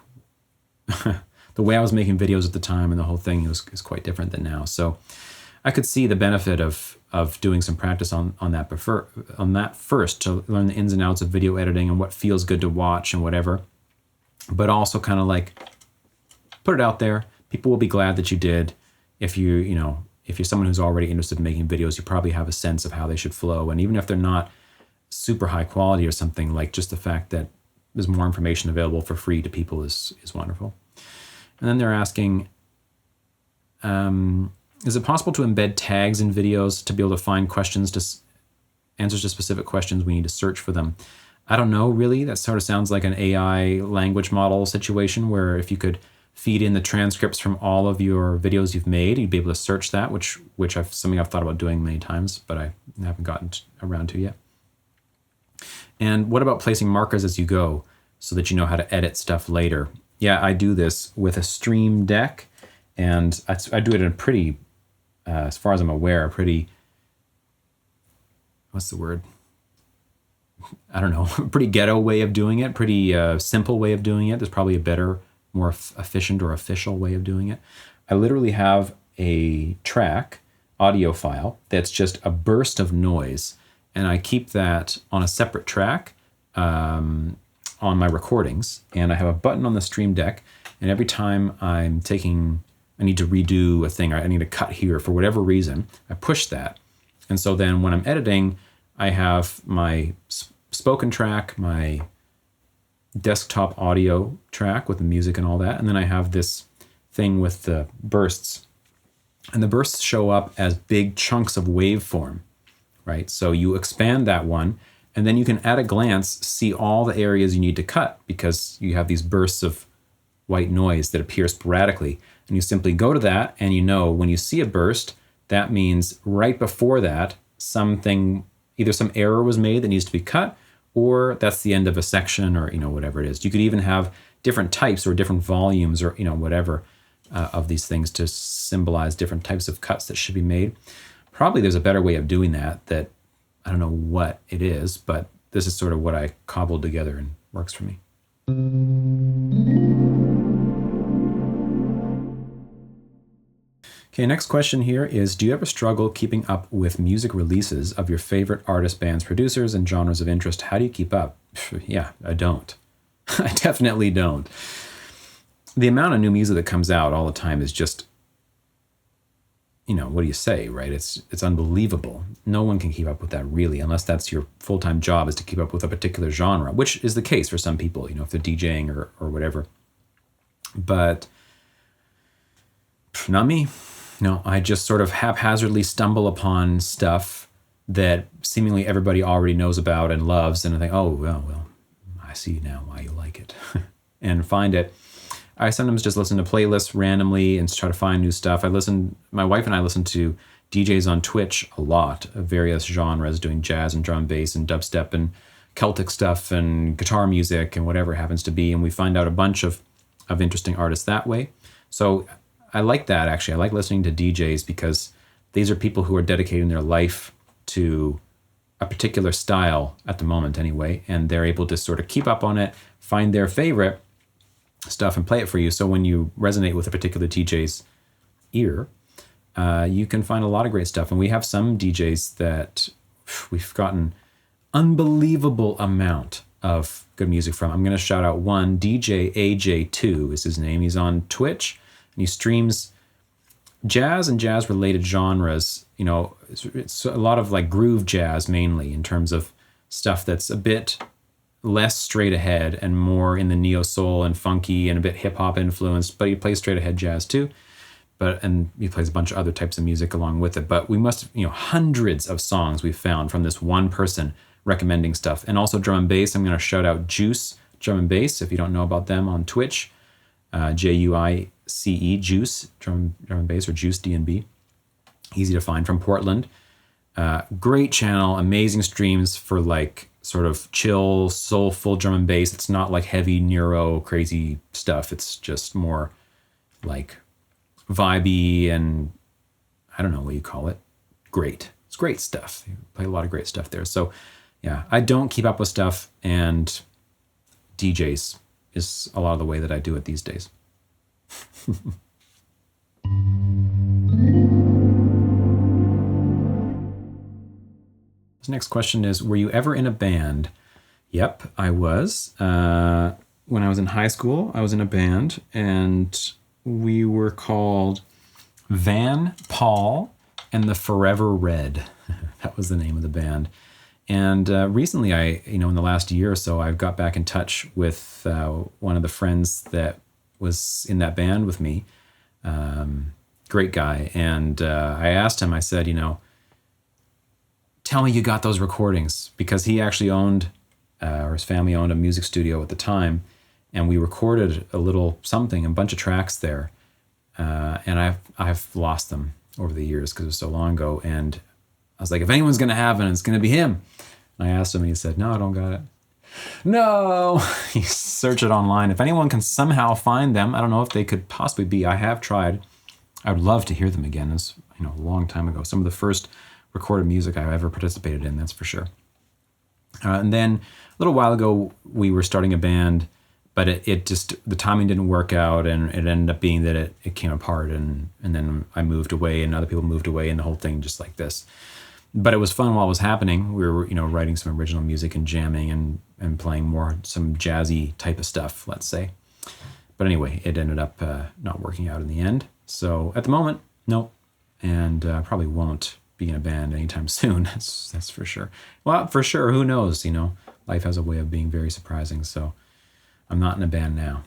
the way I was making videos at the time, and the whole thing is quite different than now. So I could see the benefit of doing some practice on that first, to learn the ins and outs of video editing and what feels good to watch and whatever. But also kind of like put it out there. People will be glad that you did. If you're someone who's already interested in making videos, you probably have a sense of how they should flow. And even if they're not super high quality or something, like just the fact that there's more information available for free to people is wonderful. And then they're asking, is it possible to embed tags in videos to be able to find answers to specific questions we need to search for them? I don't know, really. That sort of sounds like an AI language model situation where if you could feed in the transcripts from all of your videos you've made, you'd be able to search that, which something I've thought about doing many times, but I haven't gotten around to yet. And what about placing markers as you go so that you know how to edit stuff later? Yeah, I do this with a Stream Deck, and I do it in a pretty, as far as I'm aware, what's the word? I don't know, pretty ghetto way of doing it, pretty simple way of doing it. There's probably a better, more efficient or official way of doing it. I literally have a track, audio file, that's just a burst of noise, and I keep that on a separate track on my recordings, and I have a button on the Stream Deck, and every time I need to redo a thing, or I need to cut here for whatever reason, I push that. And so then when I'm editing, I have my spoken track, my desktop audio track with the music and all that. And then I have this thing with the bursts. And the bursts show up as big chunks of waveform, right? So you expand that one, and then you can at a glance see all the areas you need to cut because you have these bursts of white noise that appear sporadically. And you simply go to that, and you know when you see a burst, that means right before that, something, either some error was made that needs to be cut, or that's the end of a section, or whatever it is. You could even have different types or different volumes or whatever of these things to symbolize different types of cuts that should be made. Probably there's a better way of doing that I don't know what it is, but this is sort of what I cobbled together and works for me. Okay, next question here is, do you ever struggle keeping up with music releases of your favorite artists, bands, producers, and genres of interest? How do you keep up? Yeah, I don't. I definitely don't. The amount of new music that comes out all the time is just, what do you say, right? It's unbelievable. No one can keep up with that really, unless that's your full-time job is to keep up with a particular genre, which is the case for some people, if they're DJing or whatever. But not me. No, I just sort of haphazardly stumble upon stuff that seemingly everybody already knows about and loves, and I think, oh, well, I see now why you like it, and find it. I sometimes just listen to playlists randomly and try to find new stuff. My wife and I listen to DJs on Twitch a lot of various genres, doing jazz and drum and bass and dubstep and Celtic stuff and guitar music and whatever it happens to be. And we find out a bunch of interesting artists that way. So I like that, actually. I like listening to DJs because these are people who are dedicating their life to a particular style at the moment anyway, and they're able to sort of keep up on it, find their favorite stuff and play it for you. So when you resonate with a particular DJ's ear, you can find a lot of great stuff. And we have some DJs that we've gotten unbelievable amount of good music from. I'm going to shout out one, DJ AJ2 is his name. He's on Twitch and he streams jazz and jazz related genres. It's a lot of like groove jazz mainly, in terms of stuff that's a bit less straight ahead and more in the neo soul and funky and a bit hip hop influenced, but he plays straight ahead jazz too. And he plays a bunch of other types of music along with it. But we must, hundreds of songs we've found from this one person recommending stuff. And also drum and bass. I'm going to shout out Juice Drum and Bass, if you don't know about them, on Twitch. Juice, Juice Drum and Bass, or Juice DNB. Easy to find, from Portland. Great channel, amazing streams for like sort of chill, soulful drum and bass. It's not like heavy neuro crazy stuff. It's just more like vibey and I don't know what you call it. Great. It's great stuff. You play a lot of great stuff there. So yeah, I don't keep up with stuff, and DJs is a lot of the way that I do it these days. This next question is, were you ever in a band? Yep, I was. When I was in high school, I was in a band, and we were called Van Paul and the Forever Red. That was the name of the band. And recently, in the last year or so, I've got back in touch with one of the friends that was in that band with me. Great guy. And I asked him, I said, tell me you got those recordings, because he actually owned, or his family owned, a music studio at the time, and we recorded a bunch of tracks there, and I've lost them over the years because it was so long ago. And I was like, if anyone's gonna have it, it's gonna be him. And I asked him, and he said, no, I don't got it. No, he searched it online. If anyone can somehow find them, I don't know if they could possibly be. I have tried. I would love to hear them again. It's a long time ago. Some of the first recorded music I've ever participated in, that's for sure. And then a little while ago, we were starting a band, but it just, the timing didn't work out, and it ended up being that it came apart, and then I moved away and other people moved away, and the whole thing just like this. But it was fun while it was happening. We were, writing some original music and jamming and playing more some jazzy type of stuff, let's say. But anyway, it ended up not working out in the end. So at the moment, nope. And probably won't be in a band anytime soon. That's for sure. Well, for sure, who knows, Life has a way of being very surprising. So I'm not in a band now.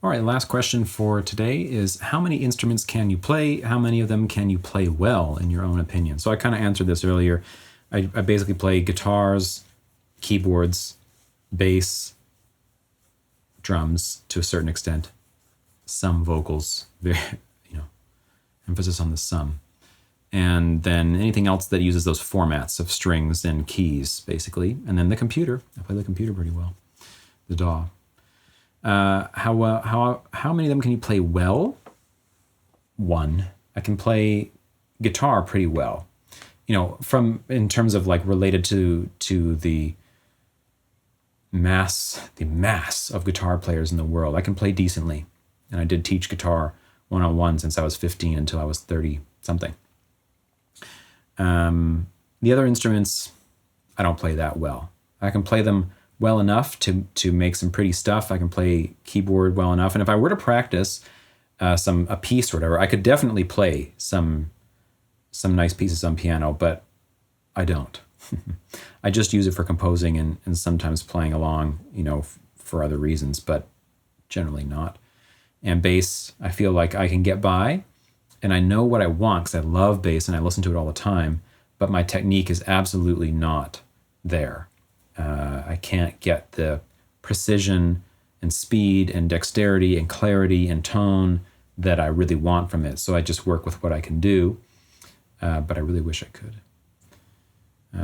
All right, last question for today is how many instruments can you play? How many of them can you play well, in your own opinion? So I kind of answered this earlier. I basically play guitars, keyboards, bass, drums to a certain extent, some vocals, very, emphasis on the some. And then anything else that uses those formats of strings and keys, basically. And then the computer. I play the computer pretty well, the DAW. How many of them can you play well? One. I can play guitar pretty well. In terms of like related to the mass of guitar players in the world. I can play decently. And I did teach guitar one-on-one since I was 15 until I was 30 something. The other instruments, I don't play that well. I can play them well enough to make some pretty stuff. I can play keyboard well enough. And if I were to practice a piece or whatever, I could definitely play some nice pieces on piano, but I don't. I just use it for composing and sometimes playing along, for other reasons, but generally not. And bass, I feel like I can get by, and I know what I want because I love bass and I listen to it all the time, but my technique is absolutely not there. I can't get the precision and speed and dexterity and clarity and tone that I really want from it. So I just work with what I can do, but I really wish I could.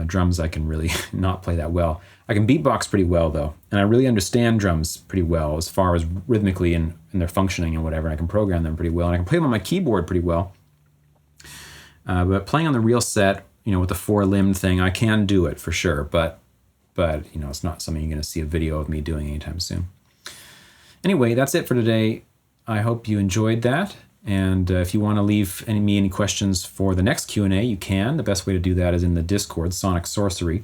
Drums, I can really not play that well. I can beatbox pretty well, though, and I really understand drums pretty well as far as rhythmically and their functioning and whatever. And I can program them pretty well, and I can play them on my keyboard pretty well. But playing on the real set, with the four-limbed thing, I can do it for sure, but it's not something you're going to see a video of me doing anytime soon. Anyway, that's it for today. I hope you enjoyed that. And if you want to leave me any questions for the next Q&A, you can. The best way to do that is in the Discord, Sonic Sorcery.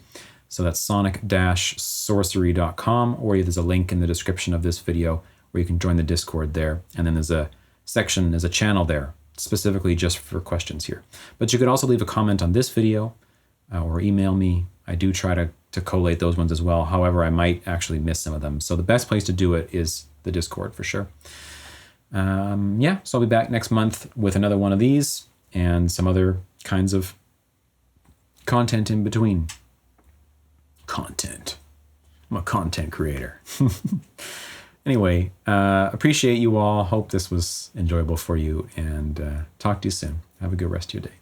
So that's sonic-sorcery.com, or there's a link in the description of this video where you can join the Discord there. And then there's a channel there specifically just for questions here. But you could also leave a comment on this video or email me. I do try to collate those ones as well. However, I might actually miss some of them. So the best place to do it is the Discord for sure. So I'll be back next month with another one of these and some other kinds of content in between. Content. I'm a content creator. Anyway, appreciate you all. Hope this was enjoyable for you, and talk to you soon. Have a good rest of your day.